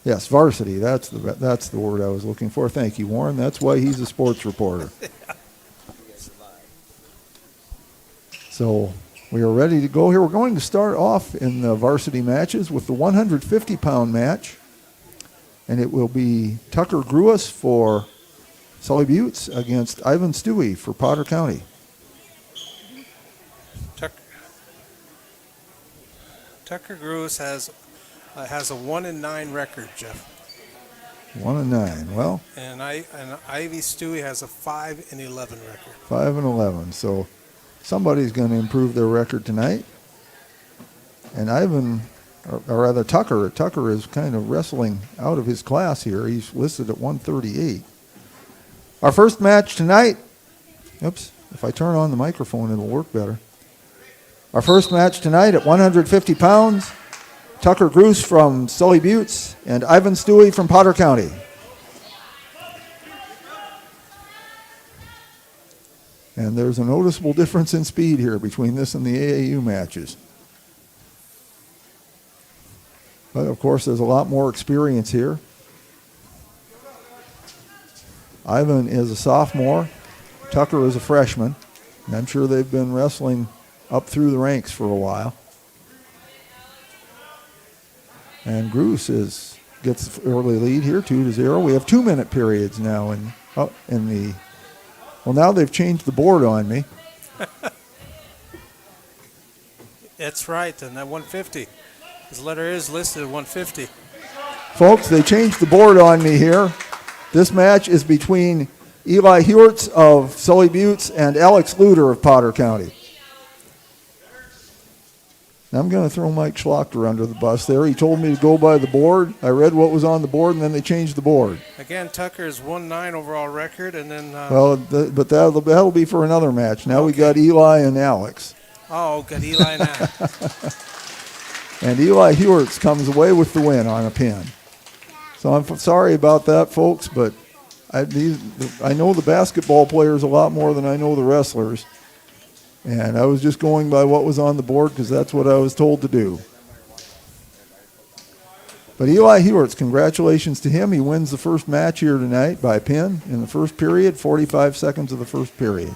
Yes, Varsity. That's the word I was looking for. Thank you, Warren. That's why he's a sports reporter. So we are ready to go here. We're going to start off in the varsity matches with the 150-pound match. And it will be Tucker Gruis for Sully Buttes against Ivan Stewie for Potter County. Tucker Gruis has a 1-9 record, Jeff. 1-9. Well. And Ivy Stewie has a 5-11 record. 5-11. So somebody's going to improve their record tonight. And Ivan, or rather Tucker is kind of wrestling out of his class here. He's listed at 138. Our first match tonight. Oops. If I turn on the microphone, it'll work better. Our first match tonight at 150 pounds, Tucker Gruis from Sully Buttes and Ivan Stewie from Potter County. And there's a noticeable difference in speed here between this and the AAU matches. But of course, there's a lot more experience here. Ivan is a sophomore. Tucker is a freshman. And I'm sure they've been wrestling up through the ranks for a while. And Gruis gets the early lead here, 2-0. We have 2-minute periods now now they've changed the board on me. That's right, and that 150. His letter is listed at 150. Folks, they changed the board on me here. This match is between Eli Hewerts of Sully Buttes and Alex Luder of Potter County. I'm going to throw Mike Schlachter under the bus there. He told me to go by the board. I read what was on the board, and then they changed the board. Again, Tucker's 1-9 overall record, and then... but that'll be for another match. Now we got Eli and Alex. Oh, got Eli now. And Eli Hewerts comes away with the win on a pin. So I'm sorry about that, folks, but I know the basketball players a lot more than I know the wrestlers. And I was just going by what was on the board because that's what I was told to do. But Eli Hewerts, congratulations to him. He wins the first match here tonight by pin in the first period, 45 seconds of the first period.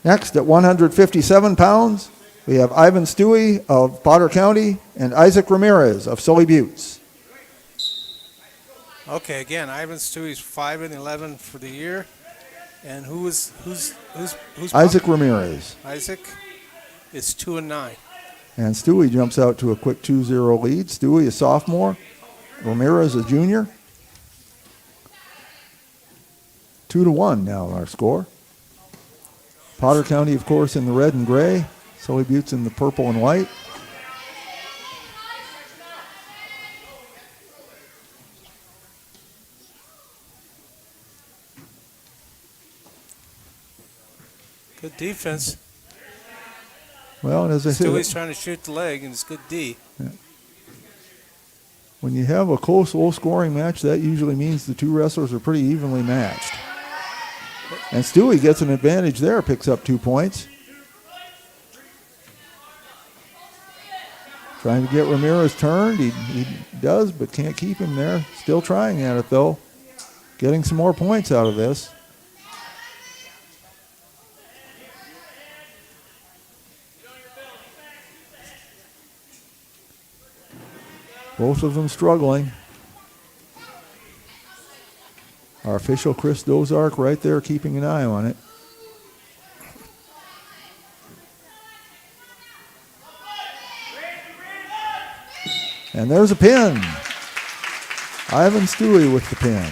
Next, at 157 pounds, we have Ivan Stewie of Potter County and Isaac Ramirez of Sully Buttes. Okay, again, Ivan Stewie's 5-11 for the year, and who's Isaac Ramirez. Isaac is 2-9. And Stewie jumps out to a quick 2-0 lead. Stewie, a sophomore. Ramirez, a junior. 2-1 now our score. Potter County, of course, in the red and gray. Sully Buttes in the purple and white. Good defense. Well, and as I said, Stewie's trying to shoot the leg, and it's good D. Yeah. When you have a close, low-scoring match, that usually means the two wrestlers are pretty evenly matched. And Stewie gets an advantage there, picks up 2 points. Trying to get Ramirez turned. He does, but can't keep him there. Still trying at it, though. Getting some more points out of this. Both of them struggling. Our official, Chris Dozark, right there keeping an eye on it. And there's a pin. Ivan Stewie with the pin.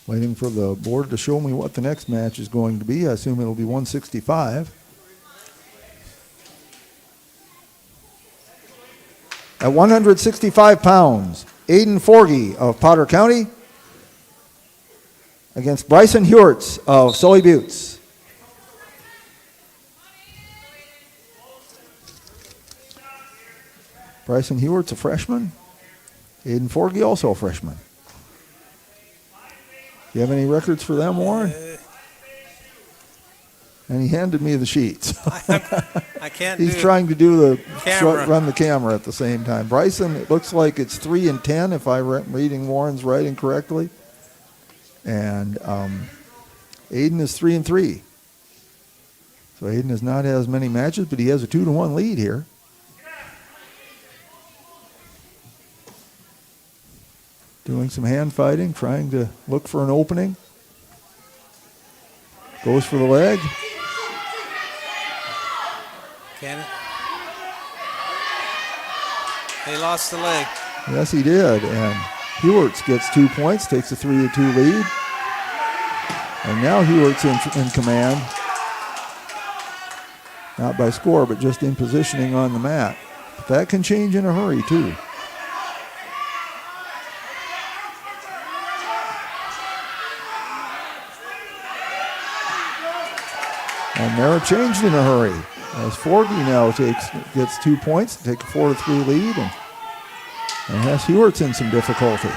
Waiting for the board to show me what the next match is going to be. I assume it'll be 165. At 165 pounds, Aiden Forgy of Potter County against Bryson Hewerts of Sully Buttes. Bryson Hewerts a freshman. Aiden Forgy also a freshman. Do you have any records for them, Warren? And he handed me the sheets. I can't. He's trying to do the camera. run the camera at the same time. Bryson, it looks like it's 3-10 if I'm reading Warren's writing correctly, and Aiden is 3-3. So Aiden has not had as many matches, but he has a 2-1 lead here. Doing some hand fighting, trying to look for an opening. Goes for the leg. Can it? He lost the leg. Yes, he did. And Hewerts gets 2 points, takes a 3-2 lead. And now Hewerts in command. Not by score, but just in positioning on the mat. But that can change in a hurry, too. And there it changed in a hurry. As Forgy now gets 2 points, take a 4-3 lead, and has Hewerts in some difficulty.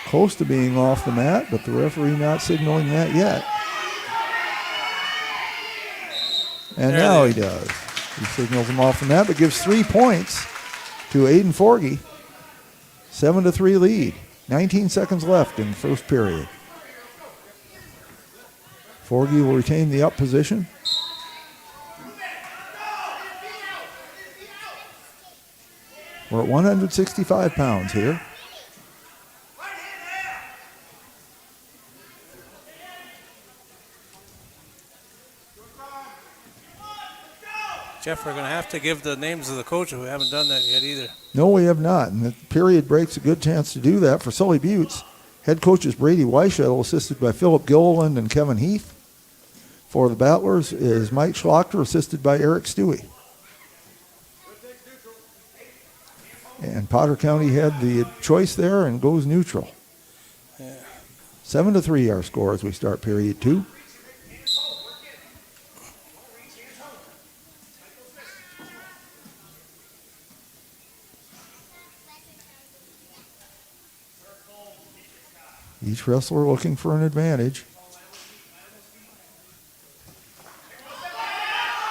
Close to being off the mat, but the referee not signaling that yet. And now he does. He signals him off the mat, but gives 3 points to Aiden Forgy. 7-3 lead. 19 seconds left in the first period. Forgy will retain the up position. We're at 165 pounds here. Jeff, we're going to have to give the names of the coaches. We haven't done that yet either. No, we have not. And the period break's a good chance to do that for Sully Buttes. Head coach is Brady Weishuttle, assisted by Philip Gilliland and Kevin Heath. For the Battlers is Mike Schlachter, assisted by Eric Stewie. And Potter County had the choice there and goes neutral. 7-3 our score as we start period 2. Each wrestler looking for an advantage.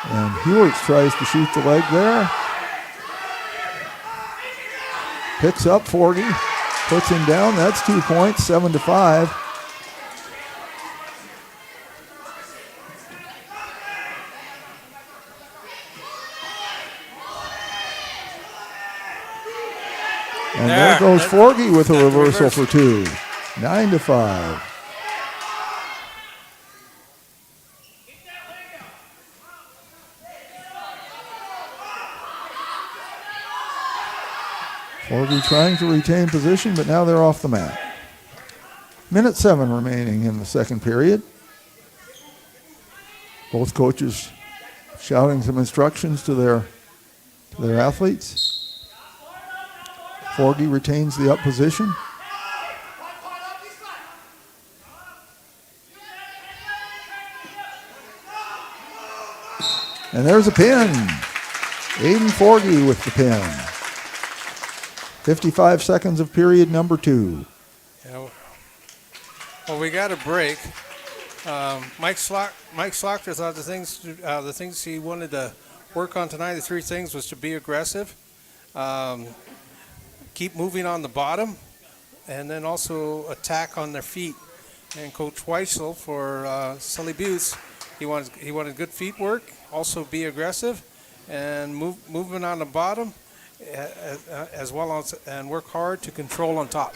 And Hewerts tries to shoot the leg there. Picks up Forgy, puts him down. That's 2 points, 7-5. And there goes Forgy with a reversal for 2. 9-5. Forgy trying to retain position, but now they're off the mat. Minute 7 remaining in the second period. Both coaches shouting some instructions to their athletes. Forgy retains the up position. And there's a pin. Aiden Forgy with the pin. 55 seconds of period number 2. Yeah, well, we got a break. Mike Schlachter thought the things he wanted to work on tonight, the 3 things, was to be aggressive, keep moving on the bottom, and then also attack on their feet. And Coach Weissel for Sully Buttes, he wanted good feet work, also be aggressive, and moving on the bottom, as well as and work hard to control on top.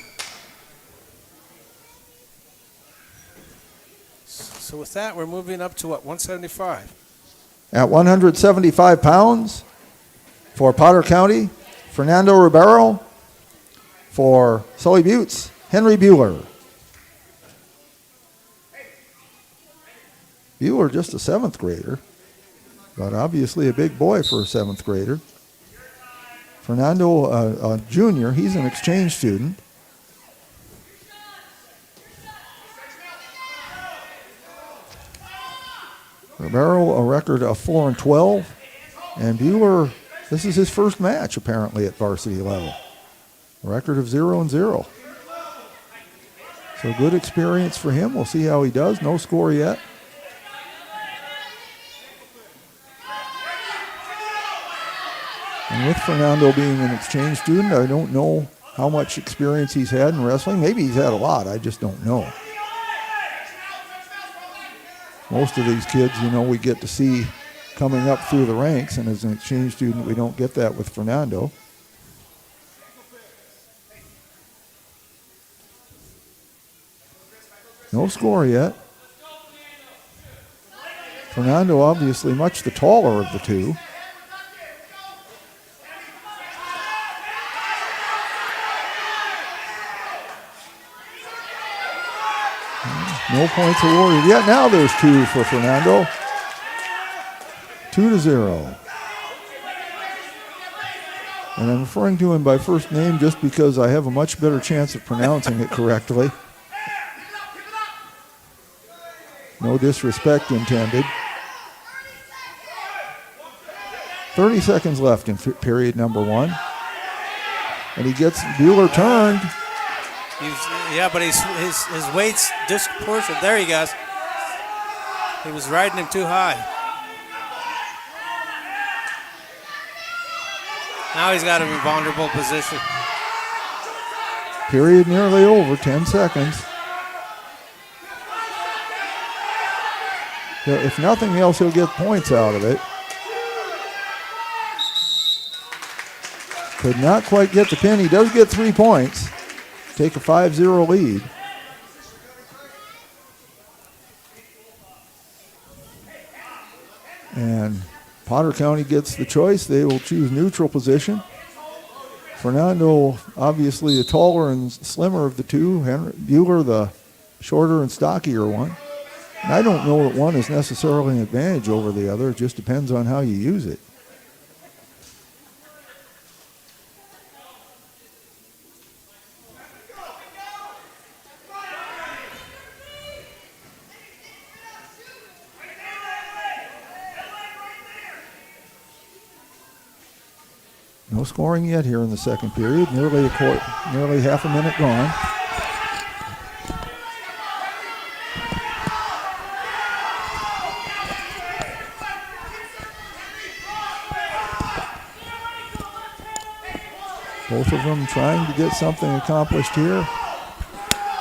So with that, we're moving up to what, 175? At 175 pounds for Potter County, Fernando Ribeiro. For Sully Buttes, Henry Bueller. Bueller just a 7th grader, but obviously a big boy for a 7th grader. Fernando, a junior, he's an exchange student. Ribeiro, a record of 4-12, and Bueller, this is his first match apparently at varsity level. A record of 0-0. So good experience for him. We'll see how he does. No score yet. And with Fernando being an exchange student, I don't know how much experience he's had in wrestling. Maybe he's had a lot. I just don't know. Most of these kids, we get to see coming up through the ranks, and as an exchange student, we don't get that with Fernando. No score yet. Fernando obviously much the taller of the two. No points awarded yet. Now there's 2 for Fernando. 2-0. And I'm referring to him by first name just because I have a much better chance of pronouncing it correctly. No disrespect intended. 30 seconds left in period number 1. And he gets Bueller turned. But his weight's disproportionate. There he goes. He was riding him too high. Now he's got him in vulnerable position. Period nearly over, 10 seconds. If nothing else, he'll get points out of it. Could not quite get the pin. He does get 3 points. Take a 5-0 lead. And Potter County gets the choice. They will choose neutral position. Fernando, obviously the taller and slimmer of the two. Henry Bueller, the shorter and stockier one. And I don't know that one is necessarily an advantage over the other. It just depends on how you use it. No scoring yet here in the second period. Nearly half a minute gone. Both of them trying to get something accomplished here,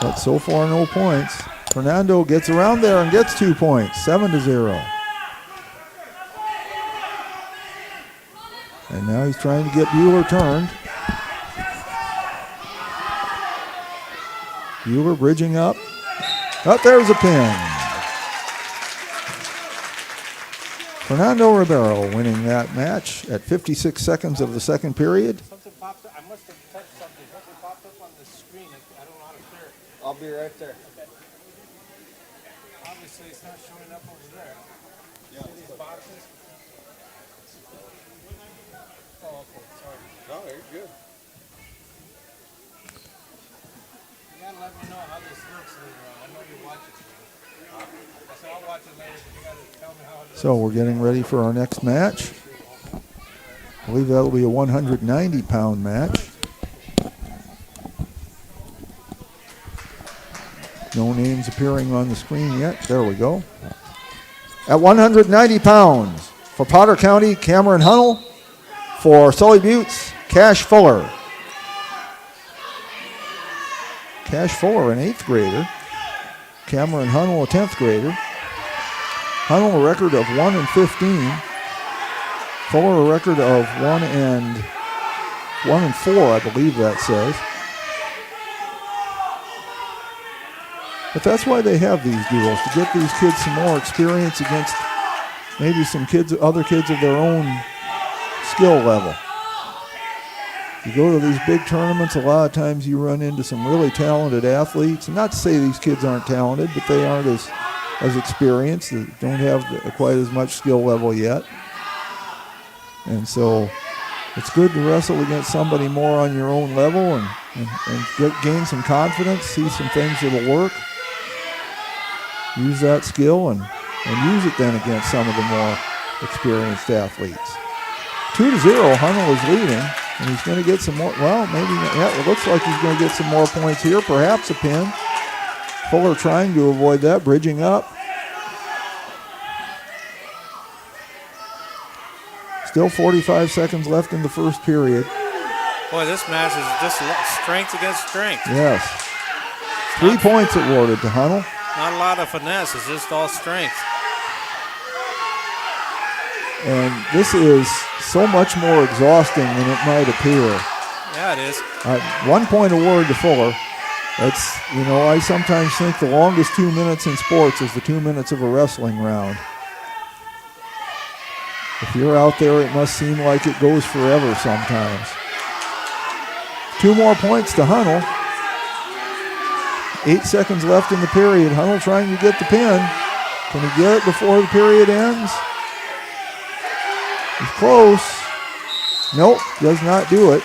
but so far no points. Fernando gets around there and gets 2 points, 7-0. And now he's trying to get Bueller turned. Bueller bridging up. Oh, there's a pin. Fernando Ribeiro winning that match at 56 seconds of the second period. Something popped up. I must have touched something. Something popped up on the screen. I don't know how to clear it. I'll be right there. Okay. Obviously, it's not showing up over there. Yeah. See these boxes? Oh, okay. Sorry. No, you're good. You gotta let me know how this looks later on. I know you watch it. I said I'll watch it later, but you gotta tell me how it looks. So we're getting ready for our next match. I believe that'll be a 190-pound match. No names appearing on the screen yet. There we go. At 190 pounds for Potter County, Cameron Hunnell. For Sully Buttes, Cash Fuller. Cash Fuller, an 8th grader. Cameron Hunnell, a 10th grader. Hunnell, a record of 1-15. Fuller, a record of 1-4, I believe that says. But that's why they have these duels, to get these kids some more experience against maybe some other kids of their own skill level. You go to these big tournaments, a lot of times you run into some really talented athletes. And not to say these kids aren't talented, but they aren't as experienced. They don't have quite as much skill level yet. And so it's good to wrestle against somebody more on your own level and gain some confidence, see some things that'll work. Use that skill and use it then against some of the more experienced athletes. 2-0, Hunnell is leading, and he's going to get some more. Well, maybe, yeah, it looks like he's going to get some more points here, perhaps a pin. Fuller trying to avoid that, bridging up. Still 45 seconds left in the first period. Boy, this match is just strength against strength. Yes. 3 points awarded to Hunnell. Not a lot of finesse, it's just all strength. And this is so much more exhausting than it might appear. Yeah, it is. 1 point award to Fuller. That's, I sometimes think the longest 2 minutes in sports is the 2 minutes of a wrestling round. If you're out there, it must seem like it goes forever sometimes. 2 more points to Hunnell. 8 seconds left in the period. Hunnell trying to get the pin. Can he get it before the period ends? He's close. Nope, does not do it,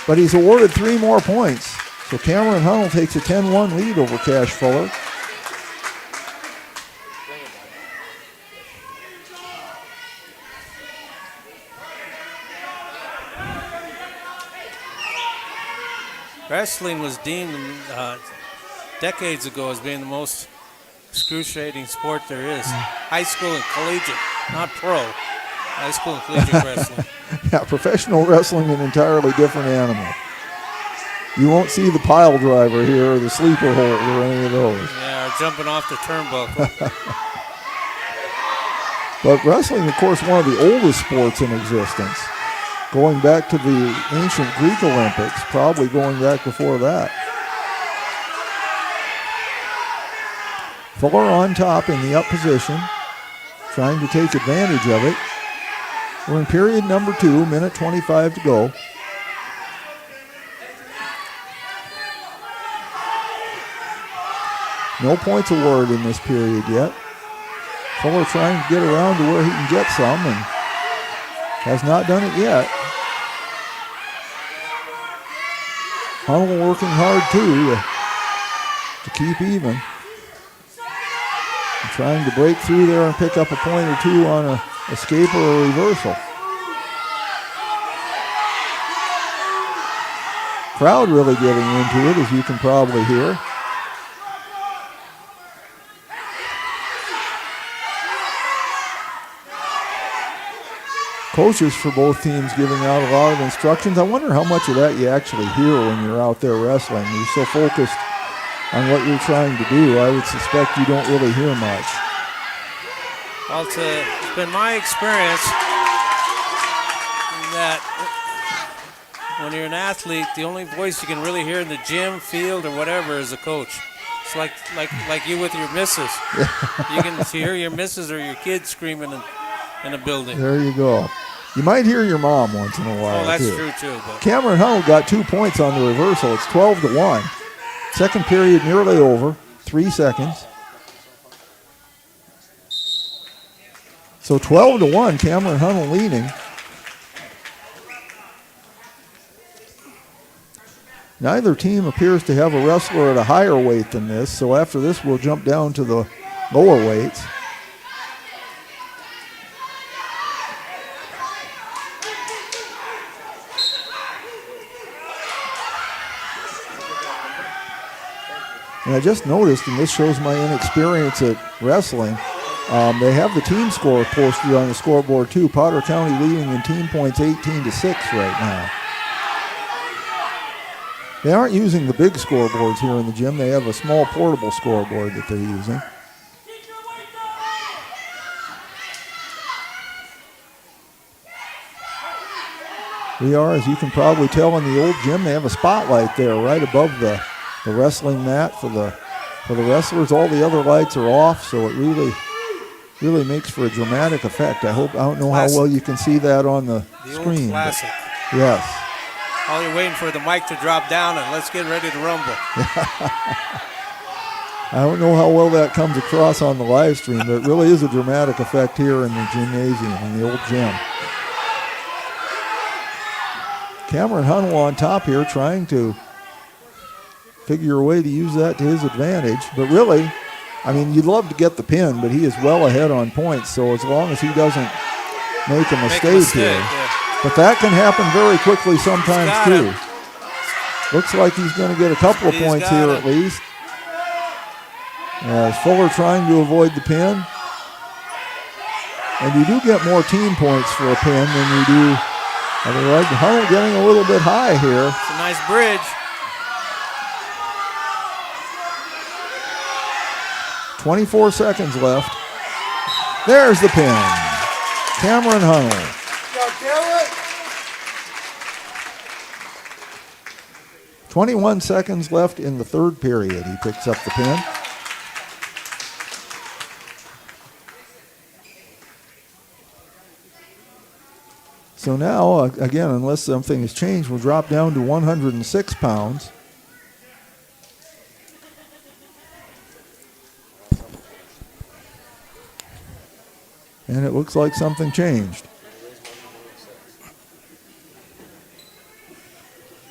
but he's awarded 3 more points. So Cameron Hunnell takes a 10-1 lead over Cash Fuller. Wrestling was deemed decades ago as being the most excruciating sport there is. High school and collegiate, not pro. High school and collegiate wrestling. Yeah, professional wrestling, an entirely different animal. You won't see the pile driver here or the sleeper hold or any of those. Yeah, or jumping off the turnbuckle. But wrestling, of course, one of the oldest sports in existence. Going back to the ancient Greek Olympics, probably going back before that. Fuller on top in the up position, trying to take advantage of it. We're in period number 2, minute 25 to go. No points awarded in this period yet. Fuller trying to get around to where he can get some and has not done it yet. Hunnell working hard too to keep even. And trying to break through there and pick up a point or two on a escape or a reversal. Crowd really getting into it, as you can probably hear. Coaches for both teams giving out a lot of instructions. I wonder how much of that you actually hear when you're out there wrestling. You're so focused on what you're trying to do, I would suspect you don't really hear much. Well, it's been my experience that when you're an athlete, the only voice you can really hear in the gym, field, or whatever is a coach. It's like you with your missus. You can hear your missus or your kids screaming in a building. There you go. You might hear your mom once in a while. Oh, that's too. true too. But Cameron Hunnell got 2 points on the reversal. It's 12-1. Second period nearly over. 3 seconds. So 12-1, Cameron Hunnell leading. Neither team appears to have a wrestler at a higher weight than this, so after this we'll jump down to the lower weights. And I just noticed, and this shows my inexperience at wrestling, they have the team score posted on the scoreboard too. Potter County leading in team points 18-6 right now. They aren't using the big scoreboards here in the gym. They have a small portable scoreboard that they're using. We are, as you can probably tell in the old gym, they have a spotlight there right above the wrestling mat for the wrestlers. All the other lights are off, so it really really makes for a dramatic effect. I don't know how well you can see that on the screen. Old classic. Yes. All you're waiting for the mic to drop down and let's get ready to rumble. I don't know how well that comes across on the live stream, but it really is a dramatic effect here in the gymnasium, in the old gym. Cameron Hunnell on top here, trying to figure a way to use that to his advantage. But really, I mean, you'd love to get the pin, but he is well ahead on points. So as long as he doesn't make a mistake here. Yeah. But that can happen very quickly sometimes too. Looks like he's going to get a couple of points here at least. As Fuller trying to avoid the pin. And you do get more team points for a pin than you do. I mean, like Hunnell getting a little bit high here. It's a nice bridge. 24 seconds left. There's the pin. Cameron Hunnell. 21 seconds left in the third period. He picks up the pin. So now, again, unless something has changed, we'll drop down to 106 pounds. And it looks like something changed.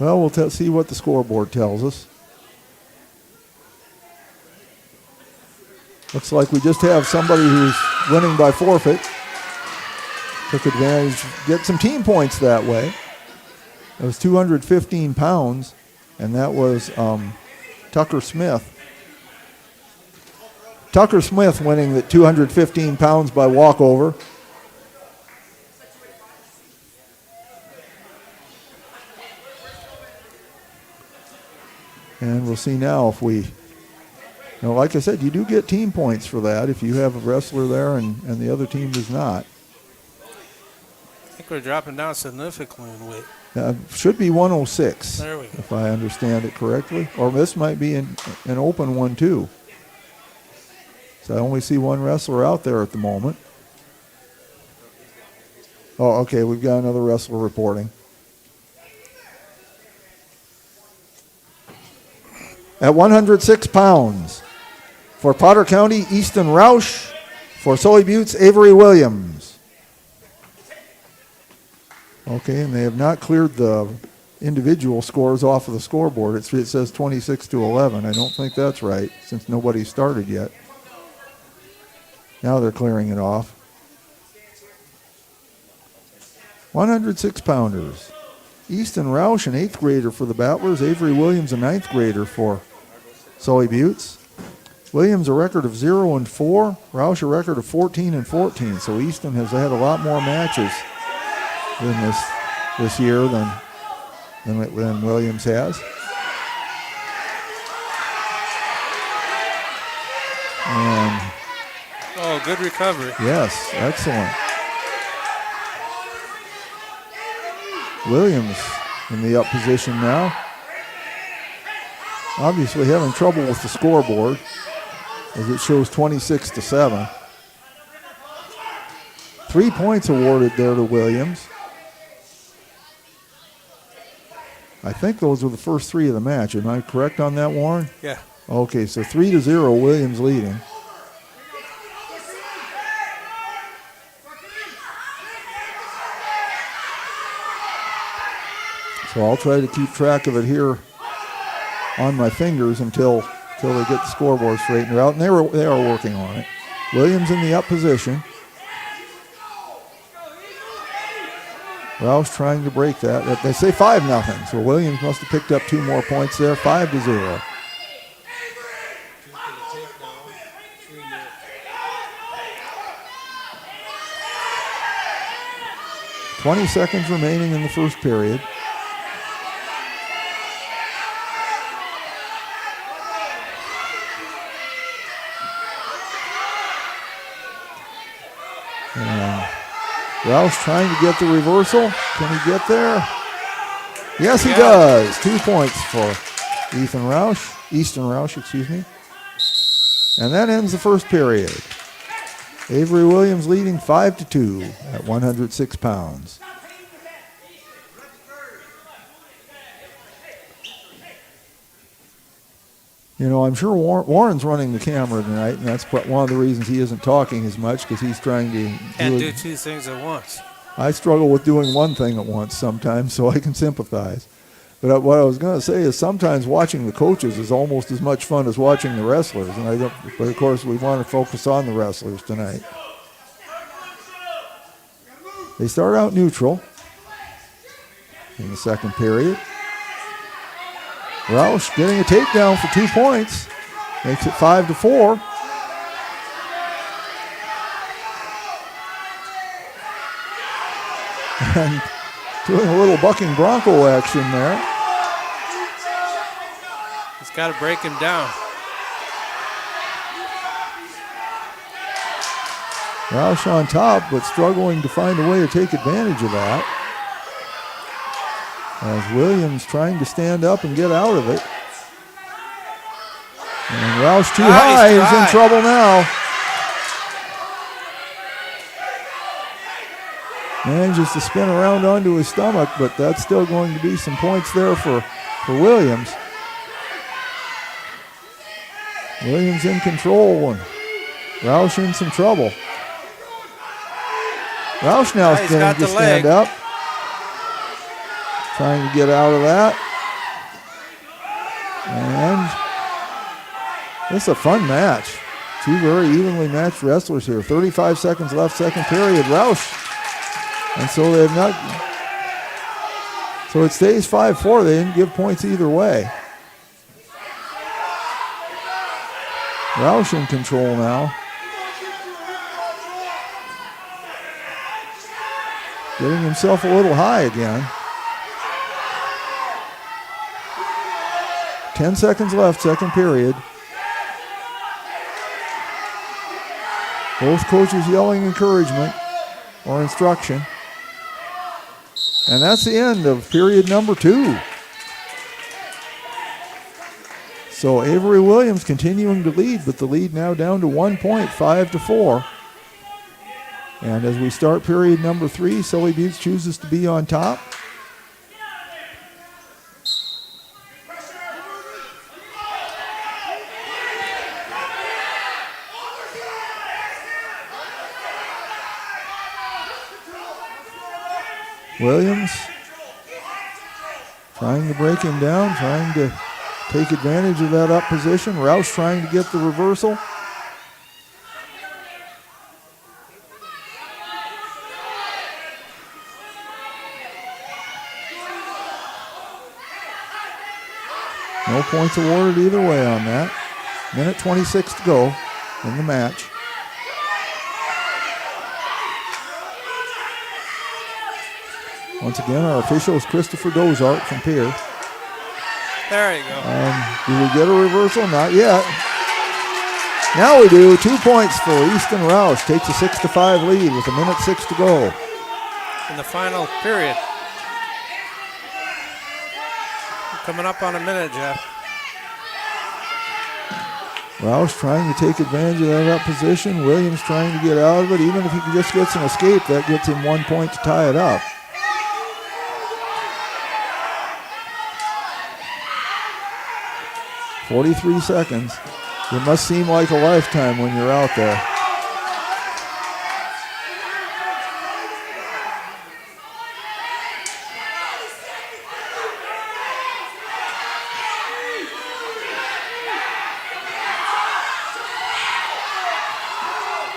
Well, we'll see what the scoreboard tells us. Looks like we just have somebody who's winning by forfeit. Took advantage, get some team points that way. It was 215 pounds, and that was Tucker Smith. Tucker Smith winning at 215 pounds by walkover. And we'll see now if we, like I said, you do get team points for that if you have a wrestler there and the other team does not. I think we're dropping down significantly in weight. Should be 106, there we go, if I understand it correctly. Or this might be an open one too. So I only see one wrestler out there at the moment. Oh, okay, we've got another wrestler reporting. At 106 pounds, for Potter County, Easton Roush. For Sully Buttes, Avery Williams. Okay, and they have not cleared the individual scores off of the scoreboard. It says 26-11. I don't think that's right, since nobody started yet. Now they're clearing it off. 106 pounders. Easton Roush, an 8th grader for the Battlers. Avery Williams, a 9th grader for Sully Buttes. Williams a record of 0-4. Roush a record of 14-14. So Easton has had a lot more matches in this year than Williams has. And oh, good recovery. Yes, excellent. Williams in the up position now. Obviously having trouble with the scoreboard as it shows 26-7. 3 points awarded there to Williams. I think those were the first 3 of the match. Am I correct on that, Warren? Yeah. Okay, so 3-0, Williams leading. So I'll try to keep track of it here on my fingers until they get the scoreboard straightened out, and they are working on it. Williams in the up position. Roush trying to break that. They say 5-0, so Williams must have picked up 2 more points there, 5-0. $20 seconds remaining in the first period. Roush trying to get the reversal. Can he get there? Yes, he does. 2 points for Easton Roush, excuse me. And that ends the first period. Avery Williams leading 5-2 at 106 pounds. You know, I'm sure Warren's running the camera tonight, and that's one of the reasons he isn't talking as much, because he's trying to Can't do two things at once. I struggle with doing one thing at once sometimes, so I can sympathize. But what I was going to say is sometimes watching the coaches is almost as much fun as watching the wrestlers. But of course, we want to focus on the wrestlers tonight. They start out neutral in the second period. Roush getting a takedown for 2 points. Makes it 5-4. And doing a little bucking bronco action there. He's got to break him down. Roush on top, but struggling to find a way to take advantage of that. As Williams trying to stand up and get out of it. And Roush too high. He's in trouble now. Manages to spin around onto his stomach, but that's still going to be some points there for Williams. Williams in control and Roush in some trouble. Roush now spinning to stand up. Trying to get out of that. And it's a fun match. Two very evenly matched wrestlers here. 35 seconds left, second period. Roush. And so they've not. So it stays 5-4. They didn't give points either way. Roush in control now. Getting himself a little high again. 10 seconds left, second period. Both coaches yelling encouragement or instruction. And that's the end of period number 2. So Avery Williams continuing to lead, but the lead now down to 1 point, 5-4. And as we start period number 3, Sully Buttes chooses to be on top. Williams trying to break him down, trying to take advantage of that up position. Roush trying to get the reversal. No points awarded either way on that. Minute 26 to go in the match. Once again, our official is Christopher Dozart from Pierre. There you go. Do we get a reversal? Not yet. Now we do. 2 points for Easton Roush. Takes a 6-5 lead with a minute 6 to go. In the final period. We're coming up on a minute, Jeff. Roush trying to take advantage of that up position. Williams trying to get out of it. Even if he just gets an escape, that gets him 1 point to tie it up. "43 seconds. It must seem like a lifetime when you're out there.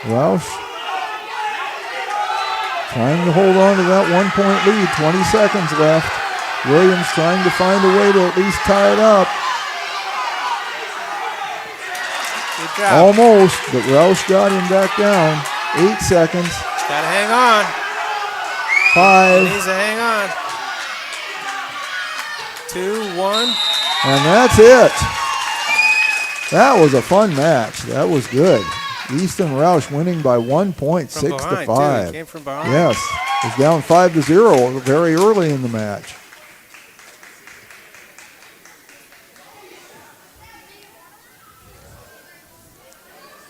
Roush trying to hold on to that 1 point lead. 20 seconds left. Williams trying to find a way to at least tie it up. Almost, but Roush got him back down. 8 seconds. Gotta hang on. 5. Needs to hang on. 2, 1. And that's it. That was a fun match. That was good. Easton Roush winning by 1 point, 6-5. Came from behind. Yes, it was down 5-0 very early in the match.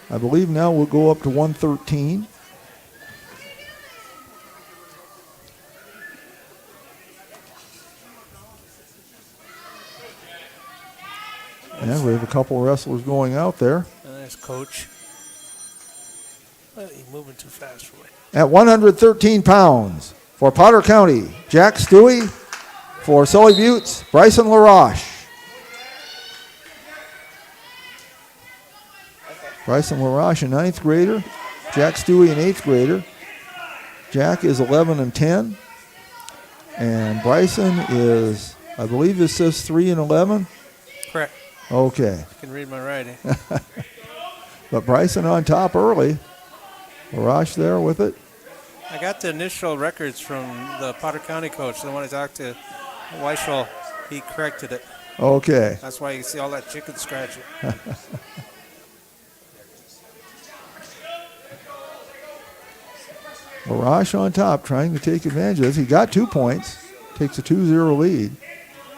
I believe now we'll go up to 113. And we have a couple wrestlers going out there. Nice, coach. Well, you're moving too fast for me. At 113 pounds for Potter County, Jack Stewie. For Sully Buttes, Bryson LaRoche. Bryson LaRoche, a 9th grader. Jack Stewie, an 8th grader. Jack is 11 and 10. And Bryson is, I believe it says 3 and 11. Correct. Okay. You can read my writing. But Bryson on top early. LaRoche there with it. I got the initial records from the Potter County coach. The one I talked to Weishel, he corrected it. Okay. That's why you see all that chicken scratching. LaRoche on top, trying to take advantage of this. He got 2 points, takes a 2-0 lead.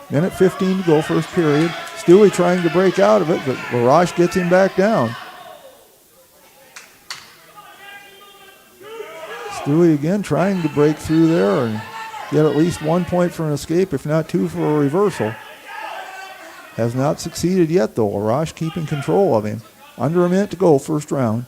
Minute 15 to go, first period. Stewie trying to break out of it, but LaRoche gets him back down. Stewie again trying to break through there and get at least 1 point for an escape, if not 2 for a reversal. Has not succeeded yet, though. LaRoche keeping control of him. Under a minute to go, first round.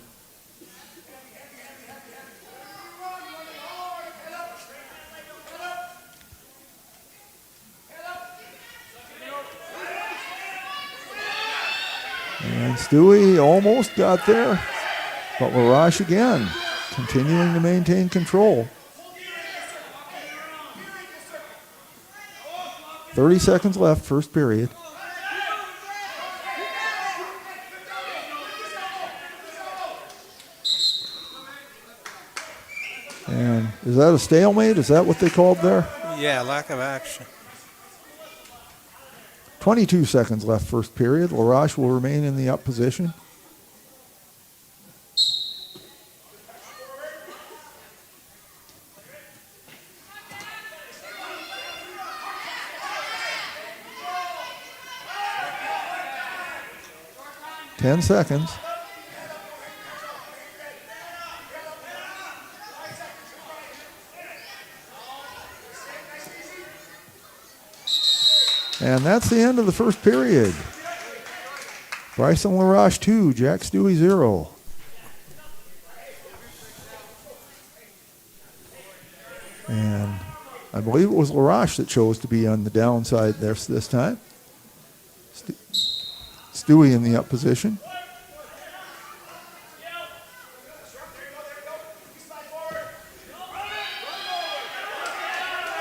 And Stewie almost got there, but LaRoche again continuing to maintain control. 30 seconds left, first period. And is that a stalemate? Is that what they called there? Yeah, lack of action. 22 seconds left, first period. LaRoche will remain in the up position. Ten seconds. And that's the end of the first period. Bryson LaRoche 2, Jack Stewie 0. And I believe it was LaRoche that chose to be on the downside there this time. Stewie in the up position.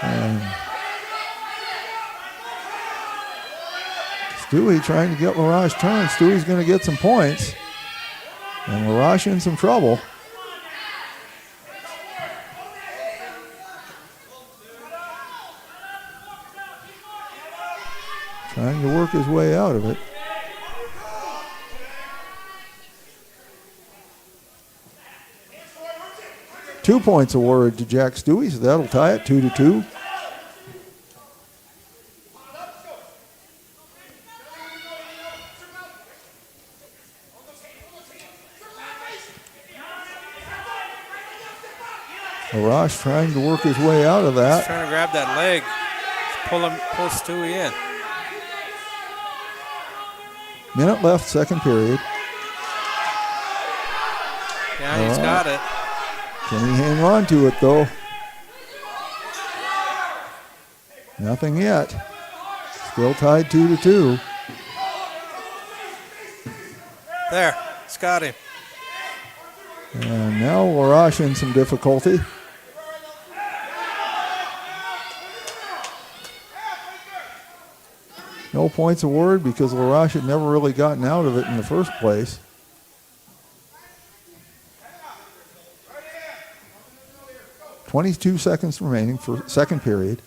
And Stewie trying to get LaRoche turned. Stewie's going to get some points. And LaRoche in some trouble. Trying to work his way out of it. Two points awarded to Jack Stewie, so that'll tie it 2-2. LaRoche trying to work his way out of that. He's trying to grab that leg, pull Stewie in. Minute left, second period. Yeah, he's got it. Can he hang on to it, though? Nothing yet. Still tied 2-2. There, he's got him. And now LaRoche in some difficulty. No points awarded because LaRoche had never really gotten out of it in the first place. .22 seconds remaining for second period.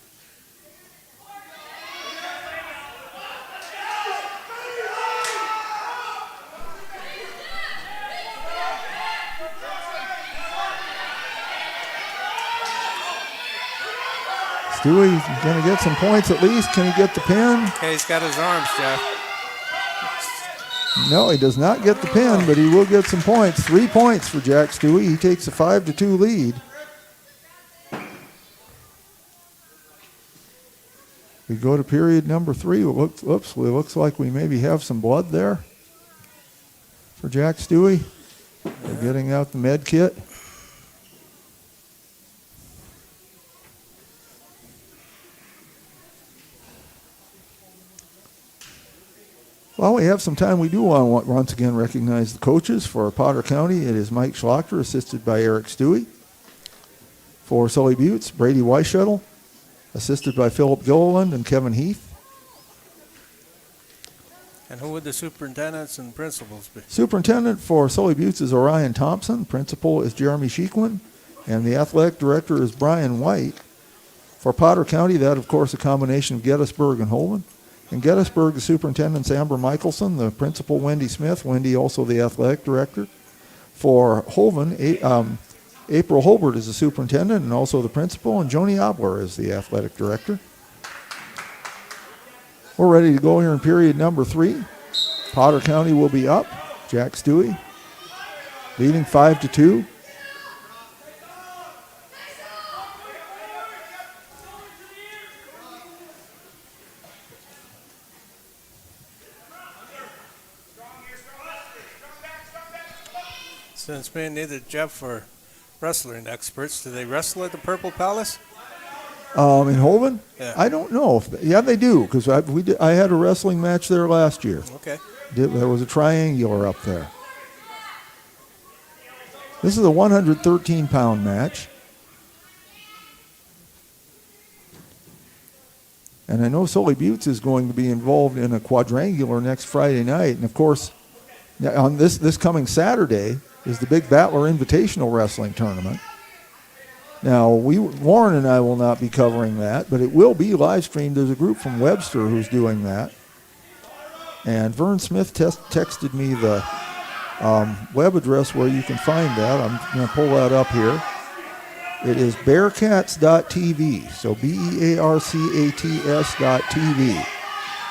Stewie's going to get some points at least. Can he get the pin? Okay, he's got his arms, Jeff. No, he does not get the pin, but he will get some points. 3 points for Jack Stewie. He takes a 5-2 lead. We go to period number 3. It looks like we maybe have some blood there for Jack Stewie. They're getting out the med kit. Well, we have some time. We do want to once again recognize the coaches for Potter County. It is Mike Schlachter, assisted by Eric Stewie. For Sully Buttes, Brady Weishuttle, assisted by Philip Gilliland and Kevin Heath. And who would the superintendents and principals be? Superintendent for Sully Buttes is Orion Thompson. Principal is Jeremy Sheequin. And the athletic director is Brian White. For Potter County, that, of course, a combination of Gettysburg and Holman. In Gettysburg, the superintendent's Amber Michelson, the principal Wendy Smith, Wendy also the athletic director. For Holman, April Holbert is the superintendent and also the principal, and Joni Obler is the athletic director. We're ready to go here in period number 3. Potter County will be up. Jack Stewie leading 5-2. Since me and neither Jeff are wrestling experts, do they wrestle at the Purple Palace? In Holman? Yeah. I don't know. Yeah, they do, because I had a wrestling match there last year. Okay. There was a triangular up there. This is a 113-pound match. And I know Sully Buttes is going to be involved in a quadrangular next Friday night. And, of course, on this coming Saturday is the Big Battler Invitational Wrestling Tournament. Now, Warren and I will not be covering that, but it will be live streamed. There's a group from Webster who's doing that. And Vern Smith texted me the web address where you can find that. I'm going to pull that up here. It is bearcats.tv, so BEARCATS.tv,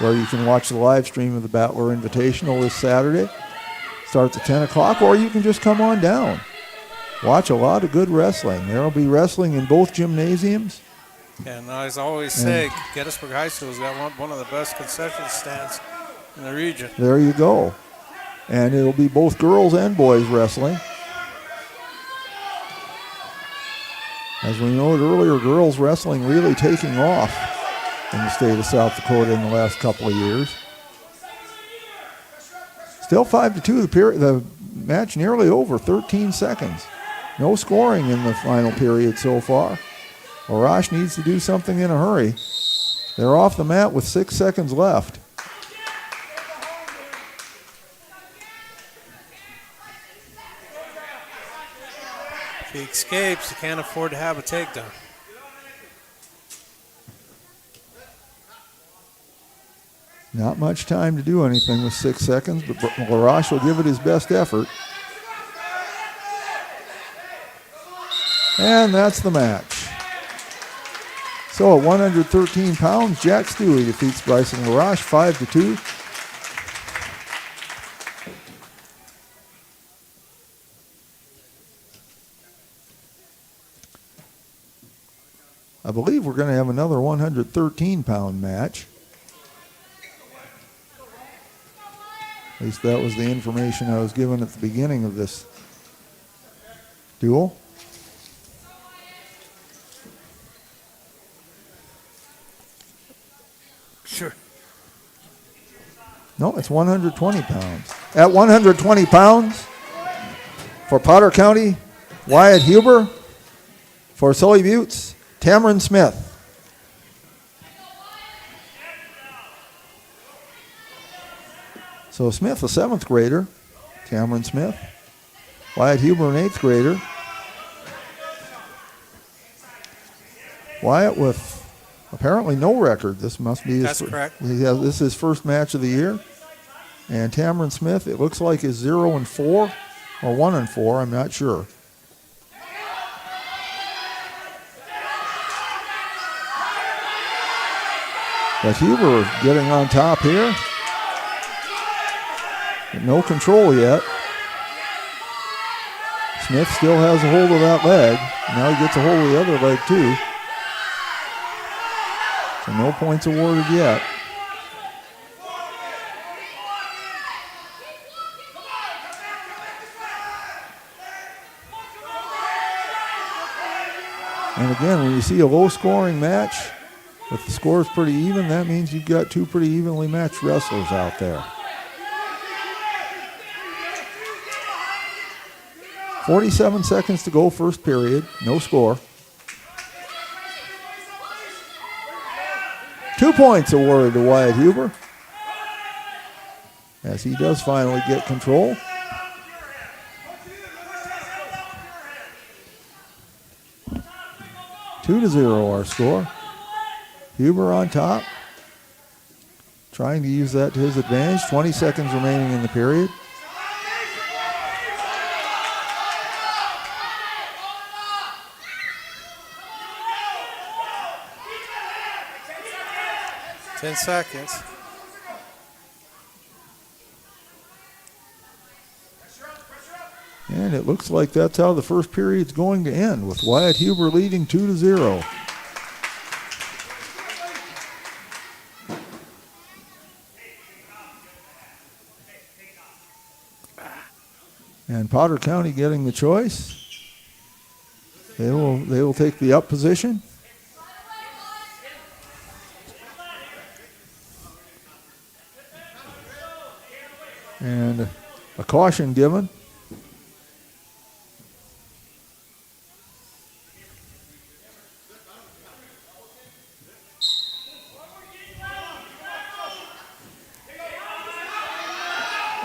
where you can watch the live stream of the Battler Invitational this Saturday. Starts at 10 o'clock, or you can just come on down. Watch a lot of good wrestling. There will be wrestling in both gymnasiums. And as I always say, Gettysburg High School's got one of the best concession stands in the region. There you go. And it'll be both girls and boys wrestling. As we noted earlier, girls wrestling really taking off in the state of South Dakota in the last couple of years. Still 5-2, the match nearly over, 13 seconds. No scoring in the final period so far. Arash needs to do something in a hurry. They're off the mat with 6 seconds left. If he escapes, he can't afford to have a takedown. Not much time to do anything with 6 seconds, but Larash will give it his best effort. And that's the match. So at 113 pounds, Jack Stewie defeats Bryson Larash 5-2. I believe we're going to have another 113-pound match. At least that was the information I was given at the beginning of this duel. Sure. No, it's 120 pounds. At 120 pounds, for Potter County, Wyatt Huber. For Sully Buttes, Tamron Smith. So Smith, a 7th grader. Tamron Smith. Wyatt Huber, an 8th grader. Wyatt with apparently no record. This must be his That's correct. This is his first match of the year. And Tamron Smith, it looks like, is 0-4 or 1-4. I'm not sure. But Huber getting on top here. But no control yet. Smith still has a hold of that leg. Now he gets a hold of the other leg too. So no points awarded yet. And again, when you see a low-scoring match, if the score is pretty even, that means you've got two pretty evenly matched wrestlers out there. 47 seconds to go, first period. No score. 2 points awarded to Wyatt Huber, as he does finally get control. Two to 0 our score. Huber on top, trying to use that to his advantage. 20 seconds remaining in the period. Ten seconds. And it looks like that's how the first period's going to end, with Wyatt Huber leading 2 to 0. And Potter County getting the choice. They will take the up position. And a caution given.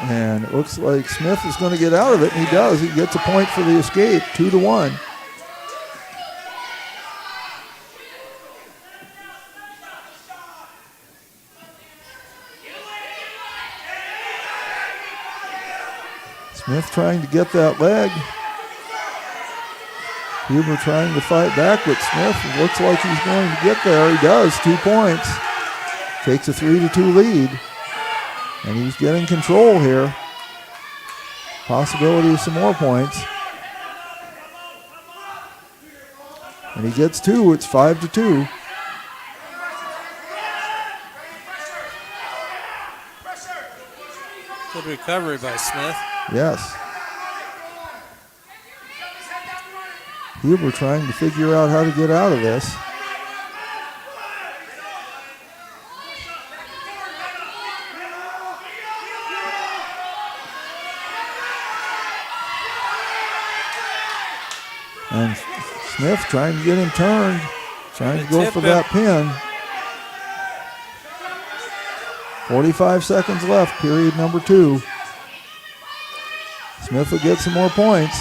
And it looks like Smith is going to get out of it, and he does. He gets a point for the escape, 2 to 1. Smith trying to get that leg. Huber trying to fight back, but Smith looks like he's going to get there. He does, 2 points. Takes a 3 to 2 lead. And he's getting control here. Possibility of some more points. And he gets 2, it's 5 to 2. Good recovery by Smith. Yes. Huber trying to figure out how to get out of this. And Smith trying to get him turned, trying to go for that pin. 45 seconds left, period number 2. Smith will get some more points.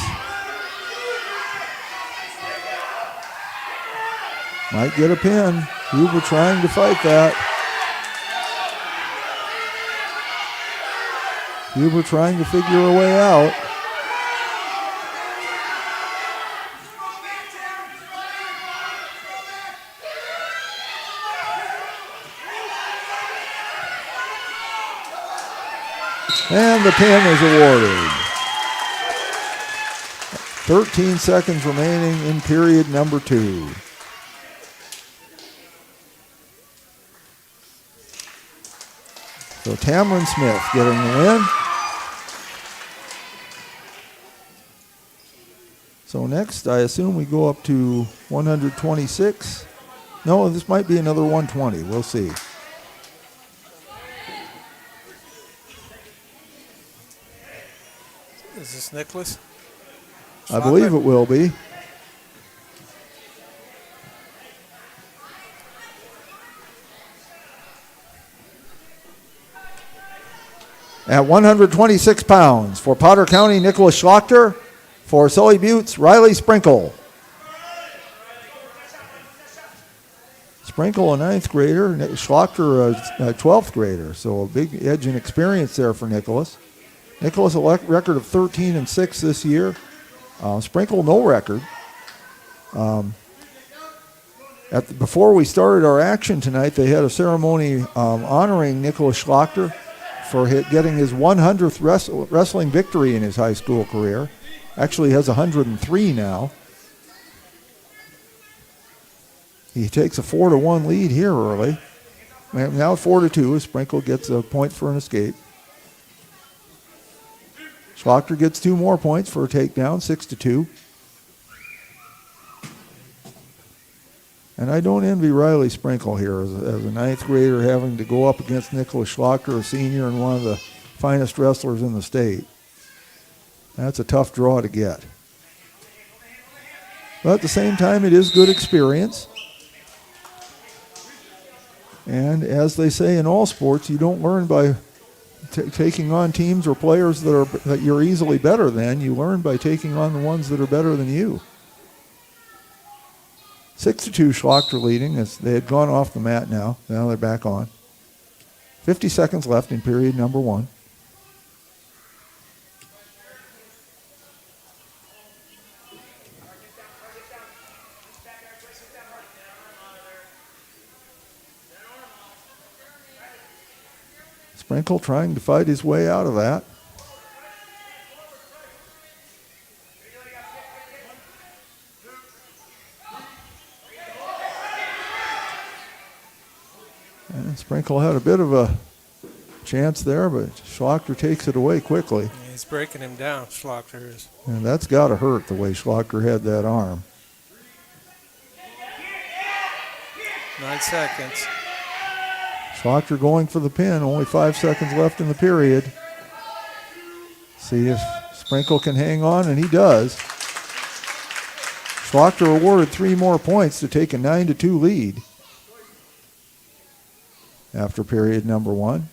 Might get a pin. Huber trying to fight that. Huber trying to figure a way out. And the pin is awarded. 13 seconds remaining in period number 2. So Tamron Smith getting the win. So next, I assume we go up to 126. No, this might be another 120. We'll see. Is this Nicholas? I believe it will be. At 126 pounds for Potter County, Nicholas Schlachter. For Sully Buttes, Riley Sprinkle. Sprinkle, a 9th grader. Schlachter, a 12th grader. So a big edge in experience there for Nicholas. Nicholas, a record of 13-6 this year. Sprinkle, no record. Before we started our action tonight, they had a ceremony honoring Nicholas Schlachter for getting his 100th wrestling victory in his high school career. Actually has 103 now. He takes a 4-1 lead here early. Now 4-2. Sprinkle gets a point for an escape. Schlachter gets 2 more points for a takedown, 6-2. And I don't envy Riley Sprinkle here as a 9th grader having to go up against Nicholas Schlachter, a senior and one of the finest wrestlers in the state. That's a tough draw to get. But at the same time, it is good experience. And as they say in all sports, you don't learn by taking on teams or players that you're easily better than. You learn by taking on the ones that are better than you. 6-2 Schlachter leading as they had gone off the mat now. Now they're back on. 50 seconds left in period number 1. Sprinkle trying to fight his way out of that. And Sprinkle had a bit of a chance there, but Schlachter takes it away quickly. He's breaking him down, Schlachter is. And that's got to hurt the way Schlachter had that arm. 9 seconds. Schlachter going for the pin. Only 5 seconds left in the period. See if Sprinkle can hang on, and he does. Schlachter awarded 3 more points to take a 9-2 lead after period number 1.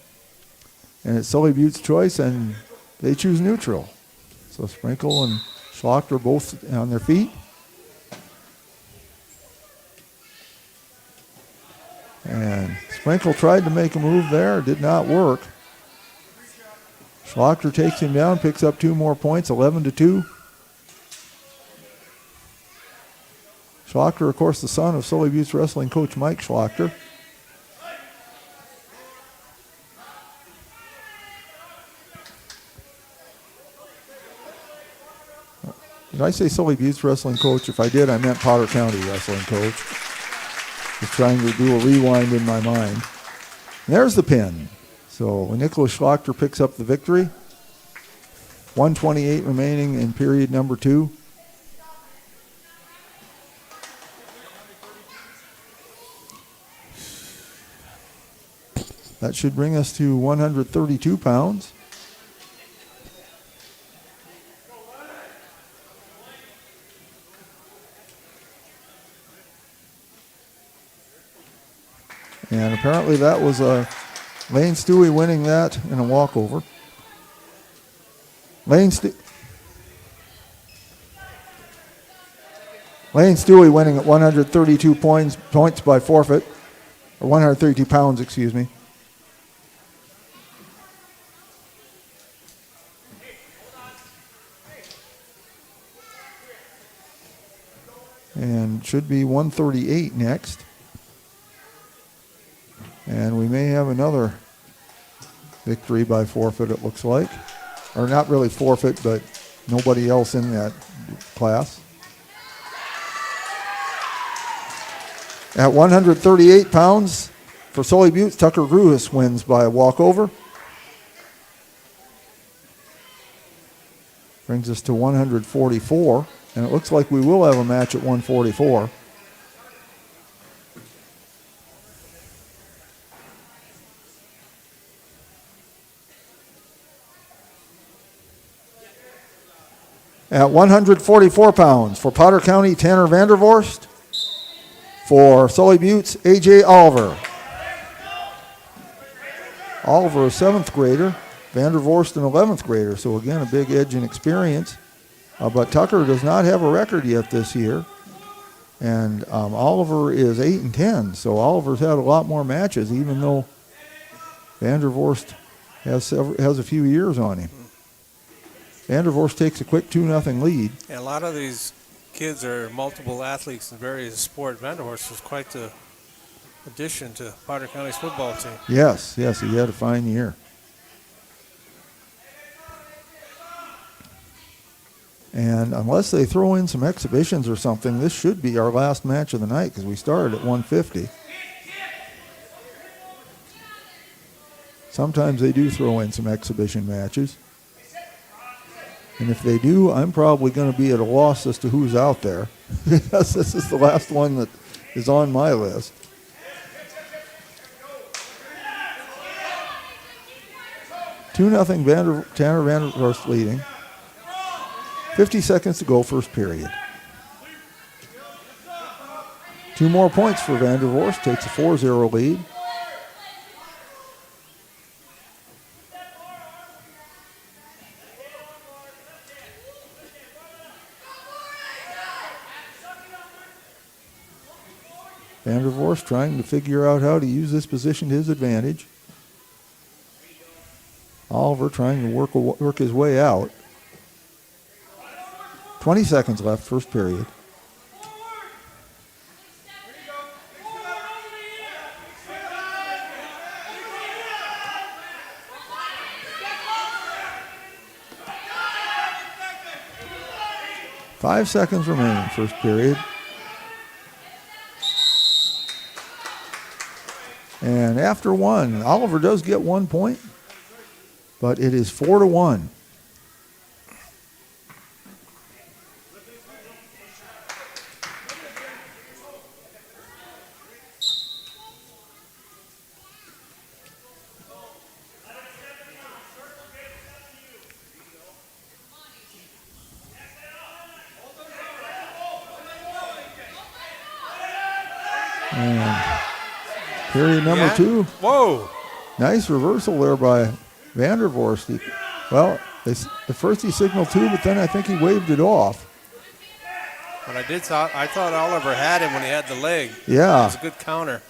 And it's Sully Butte's choice, and they choose neutral. So Sprinkle and Schlachter both on their feet. And Sprinkle tried to make a move there. Did not work. Schlachter takes him down, picks up 2 more points, 11-2. Schlachter, of course, the son of Sully Butte's wrestling coach Mike Schlachter. Did I say Sully Butte's wrestling coach? If I did, I meant Potter County wrestling coach. Just trying to do a rewind in my mind. And there's the pin. So Nicholas Schlachter picks up the victory. 1:28 remaining in period number 2. That should bring us to 132 pounds. And apparently that was Lane Stewie winning that in a walkover. Lane Stewie winning at 132 points by forfeit, or 132 pounds, excuse me. And should be 138 next. And we may have another victory by forfeit, it looks like. Or not really forfeit, but nobody else in that class. At 138 pounds for Sully Butte, Tucker Gruhus wins by a walkover. Brings us to 144. And it looks like we will have a match at 144. At 144 pounds for Potter County, Tanner Vandervorst. For Sully Butte's, A.J. Oliver. Oliver, a 7th grader. Vandervorst, an 11th grader. So again, a big edge in experience. But Tucker does not have a record yet this year. And Oliver is 8-10. So Oliver's had a lot more matches, even though Vandervorst has a few years on him. Vandervorst takes a quick 2-0 lead. And a lot of these kids are multiple athletes in various sports. Vanderhorst was quite the addition to Potter County's football team. Yes, he had a fine year. And unless they throw in some exhibitions or something, this should be our last match of the night because we started at 150. Sometimes they do throw in some exhibition matches. And if they do, I'm probably going to be at a loss as to who's out there because this is the last one that is on my list. Two nothing Tanner Vandervorst leading. 50 seconds to go, first period. 2 more points for Vandervorst, takes a 4-0 lead. Vandervorst trying to figure out how to use this position to his advantage. Oliver trying to work his way out. 20 seconds left, first period. Five seconds remaining, first period. And after one, Oliver does get 1 point, but it is 4-1. And period number 2. Whoa. Nice reversal there by Vandervorst. Well, at first he signaled 2, but then I think he waved it off. But I thought Oliver had him when he had the leg. Yeah. It was a good counter.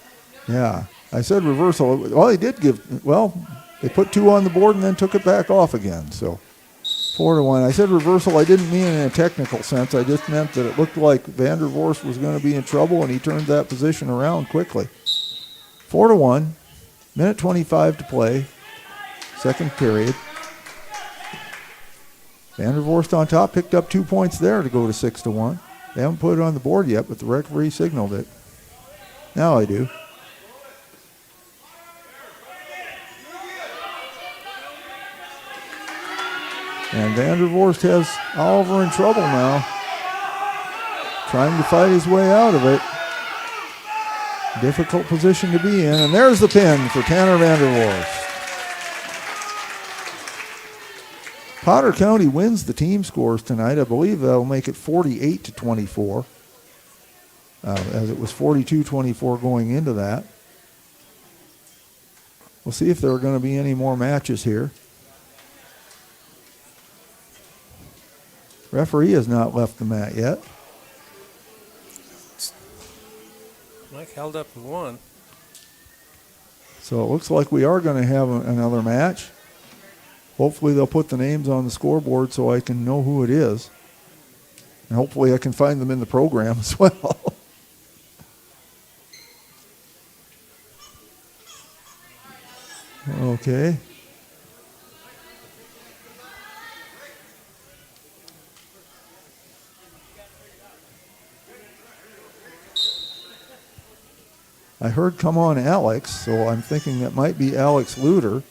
Yeah. I said reversal. Well, he did give, well, they put 2 on the board and then took it back off again. So 4-1. I said reversal. I didn't mean in a technical sense. I just meant that it looked like Vandervorst was going to be in trouble, and he turned that position around quickly. 4-1. Minute 25 to play. Second period. Vandervorst on top, picked up 2 points there to go to 6-1. They haven't put it on the board yet, but the referee signaled it. Now I do. And Vandervorst has Oliver in trouble now. Trying to fight his way out of it. Difficult position to be in. And there's the pin for Tanner Vandervorst. Potter County wins the team scores tonight. I believe that'll make it 48-24. As it was 42-24 going into that. We'll see if there are going to be any more matches here. Referee has not left the mat yet. Mike held up and won. So it looks like we are going to have another match. Hopefully they'll put the names on the scoreboard so I can know who it is. And hopefully I can find them in the program as well. Okay. I heard "come on Alex," so I'm thinking that might be Alex Luter.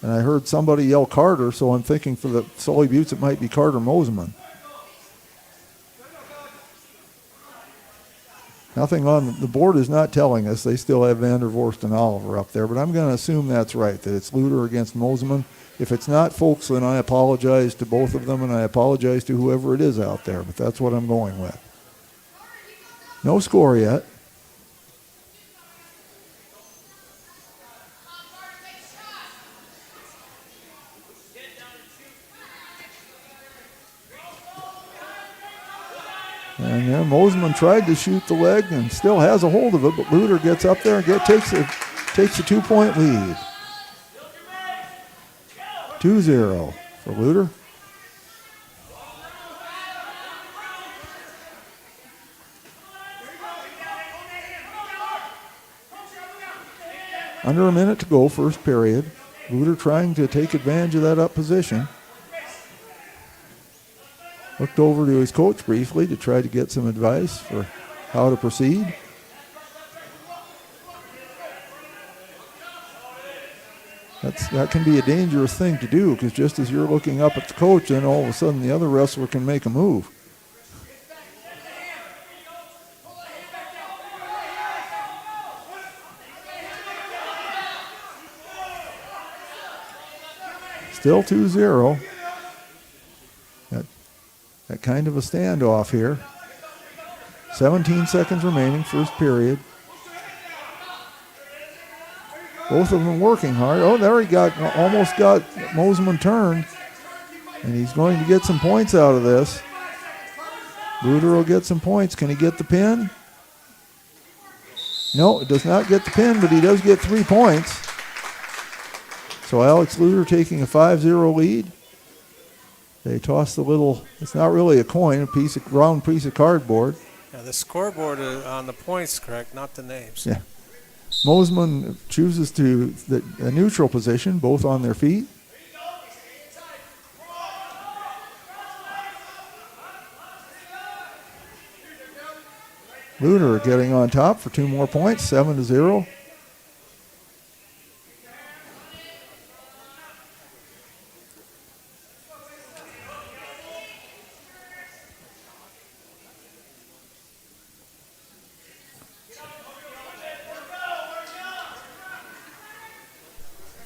And I heard somebody yell Carter, so I'm thinking for the Sully Buttes it might be Carter Moseman. Nothing on the board is not telling us. They still have Vandervorst and Oliver up there, but I'm going to assume that's right, that it's Luter against Moseman. If it's not, folks, then I apologize to both of them, and I apologize to whoever it is out there, but that's what I'm going with. No score yet. And then Moseman tried to shoot the leg and still has a hold of it, but Luter gets up there and takes a 2-point lead. 2-0 for Luter. Under a minute to go, first period. Luter trying to take advantage of that up position. Looked over to his coach briefly to try to get some advice for how to proceed. That can be a dangerous thing to do, because just as you're looking up at the coach, then all of a sudden the other wrestler can make a move. Still 2-0. That kind of a standoff here. 17 seconds remaining, first period. Both of them working hard. Oh, there he almost got Mosman turned. And he's going to get some points out of this. Luder will get some points. Can he get the pin? No, it does not get the pin, but he does get 3 points. So Alex Luder taking a 5-0 lead. They toss the little, it's not really a coin, a round piece of cardboard. Yeah, the scoreboard on the points, correct, not the names. Yeah. Mosman chooses to a neutral position, both on their feet. Luder getting on top for 2 more points, 7-0.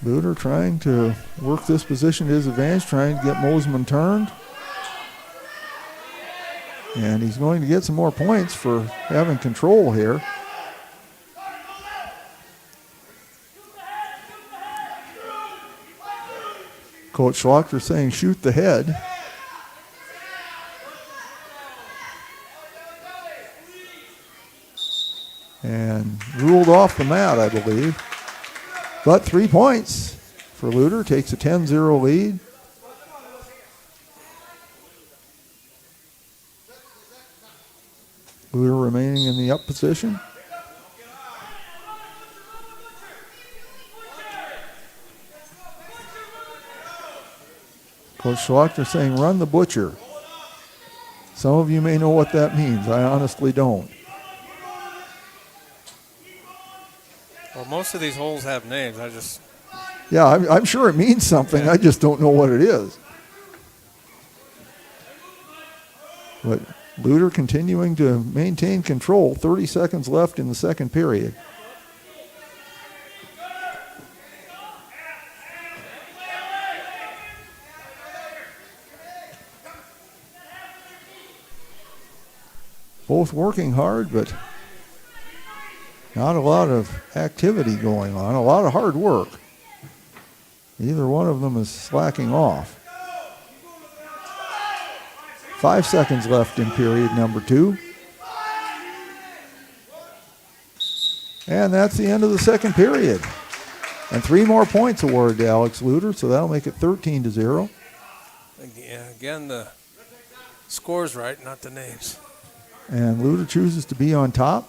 Luder trying to work this position to his advantage, trying to get Mosman turned. And he's going to get some more points for having control here. Coach Schlochter saying shoot the head. And ruled off the mat, I believe. But 3 points for Luder, takes a 10-0 lead. Luder remaining in the up position. Coach Schlochter saying run the butcher. Some of you may know what that means. I honestly don't. Well, most of these holes have names. Yeah, I'm sure it means something. I just don't know what it is. But Luder continuing to maintain control. 30 seconds left in the second period. Both working hard, but not a lot of activity going on, a lot of hard work. Neither one of them is slacking off. 5 seconds left in period number 2. And that's the end of the second period. And 3 more points awarded to Alex Luder, so that'll make it 13-0. Again, the score's right, not the names. And Luder chooses to be on top.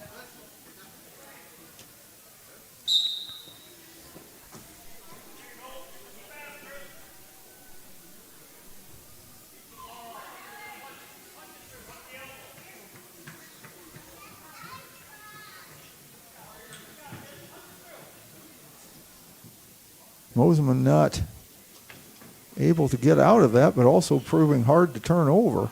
Mosman not able to get out of that, but also proving hard to turn over.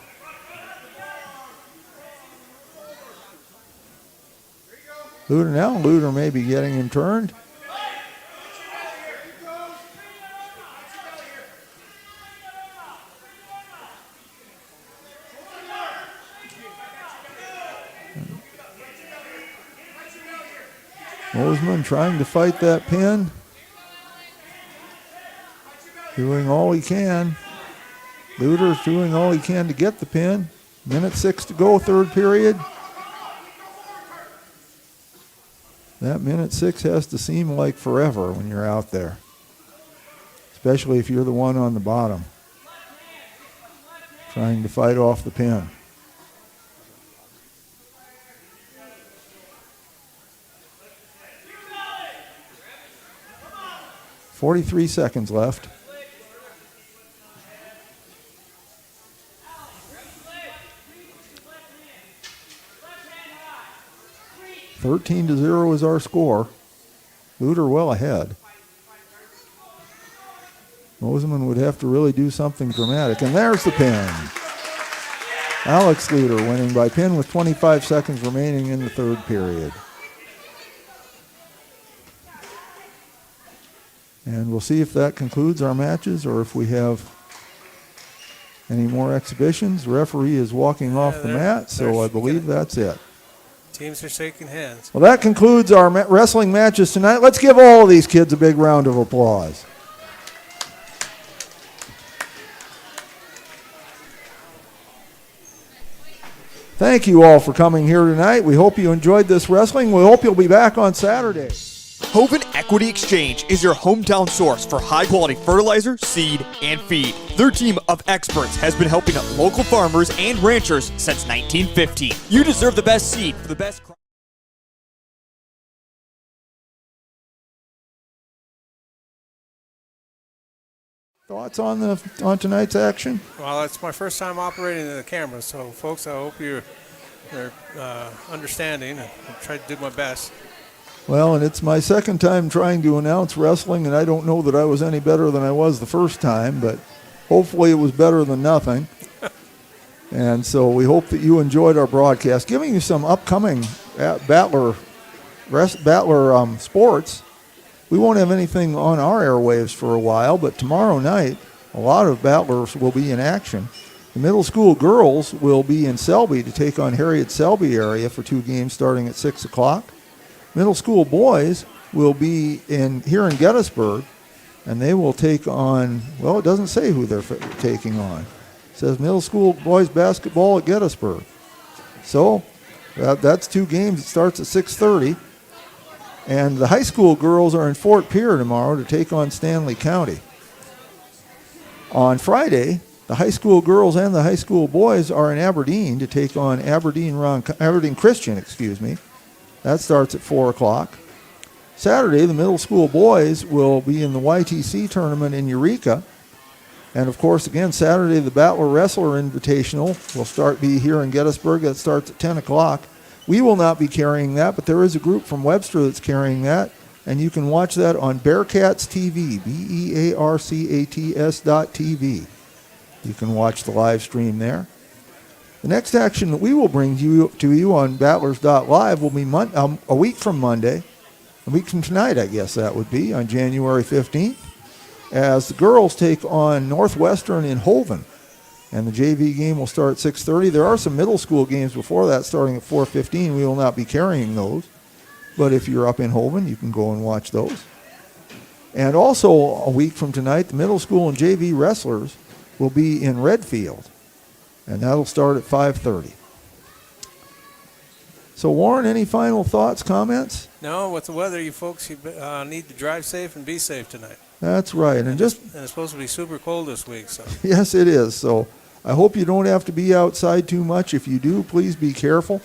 Luder may be getting him turned. Mosman trying to fight that pin. Doing all he can. Luder's doing all he can to get the pin. Minute 6 to go, third period. That minute 6 has to seem like forever when you're out there, especially if you're the one on the bottom trying to fight off the pin. .43 seconds left. 13-0 is our score. Luter well ahead. Moseman would have to really do something dramatic. And there's the pin. Alex Luter winning by pin with 25 seconds remaining in the third period. And we'll see if that concludes our matches or if we have any more exhibitions. The referee is walking off the mat, so I believe that's it. Teams are shaking hands. Well, that concludes our wrestling matches tonight. Let's give all of these kids a big round of applause. Thank you all for coming here tonight. We hope you enjoyed this wrestling. We hope you'll be back on Saturday. Hoven Equity Exchange is your hometown source for high-quality fertilizer, seed, and feed. Their team of experts has been helping local farmers and ranchers since 1915. You deserve the best seed for the best crop. Thoughts on tonight's action? Well, it's my first time operating the camera, so folks, I hope you're understanding. I'll try to do my best. Well, and it's my second time trying to announce wrestling, and I don't know that I was any better than I was the first time, but hopefully it was better than nothing. And so we hope that you enjoyed our broadcast, giving you some upcoming Battler sports. We won't have anything on our airwaves for a while, but tomorrow night, a lot of Battlers will be in action. The middle school girls will be in Selby to take on Harriet Selby area for 2 games starting at 6 o'clock. Middle school boys will be here in Gettysburg, and they will take on, well, it doesn't say who they're taking on. It says middle school boys basketball at Gettysburg. So that's 2 games. It starts at 6:30. And the high school girls are in Fort Pierre tomorrow to take on Stanley County. On Friday, the high school girls and the high school boys are in Aberdeen to take on Aberdeen Christian. That starts at 4 o'clock. Saturday, the middle school boys will be in the YTC tournament in Eureka. And, of course, again, Saturday, the Battler Wrestler Invitational will be here in Gettysburg. That starts at 10 o'clock. We will not be carrying that, but there is a group from Webster that's carrying that, and you can watch that on Bearcats TV, BEARCATS.TV. You can watch the live stream there. The next action that we will bring to you on Battlers.Live will be a week from Monday, a week from tonight, I guess that would be, on January 15th, as the girls take on Northwestern in Hoven. And the JV game will start at 6:30. There are some middle school games before that starting at 4:15. We will not be carrying those. But if you're up in Hoven, you can go and watch those. And also a week from tonight, the middle school and JV wrestlers will be in Redfield. And that'll start at 5:30. So, Warren, any final thoughts, comments? No, with the weather, you folks need to drive safe and be safe tonight. That's right. And it's supposed to be super cold this week. So. Yes, it is. So I hope you don't have to be outside too much. If you do, please be careful.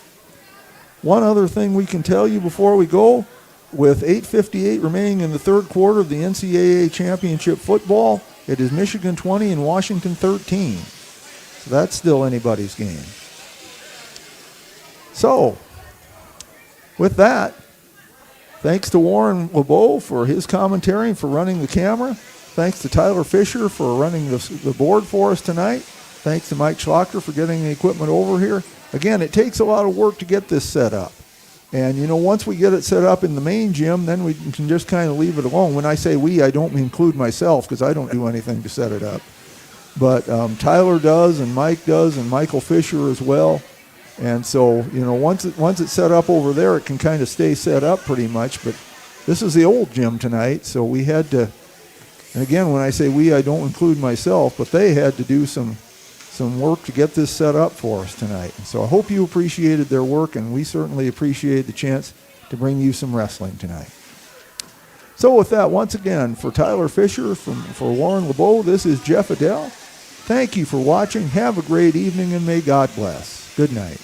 One other thing we can tell you before we go, with 8:58 remaining in the third quarter of the NCAA Championship football, it is Michigan 20 and Washington 13. So that's still anybody's game. So, with that, thanks to Warren LeBeau for his commentary and for running the camera. Thanks to Tyler Fisher for running the board for us tonight. Thanks to Mike Schlachter for getting the equipment over here. Again, it takes a lot of work to get this set up. And, once we get it set up in the main gym, then we can just kind of leave it alone. When I say we, I don't include myself because I don't do anything to set it up. But Tyler does, and Mike does, and Michael Fisher as well. And so, once it's set up over there, it can kind of stay set up pretty much. But this is the old gym tonight, so we had to, and again, when I say we, I don't include myself, but they had to do some work to get this set up for us tonight. And so I hope you appreciated their work, and we certainly appreciate the chance to bring you some wrestling tonight. So with that, once again, for Tyler Fisher, for Warren LeBeau, this is Jeff Adele. Thank you for watching. Have a great evening, and may God bless. Good night.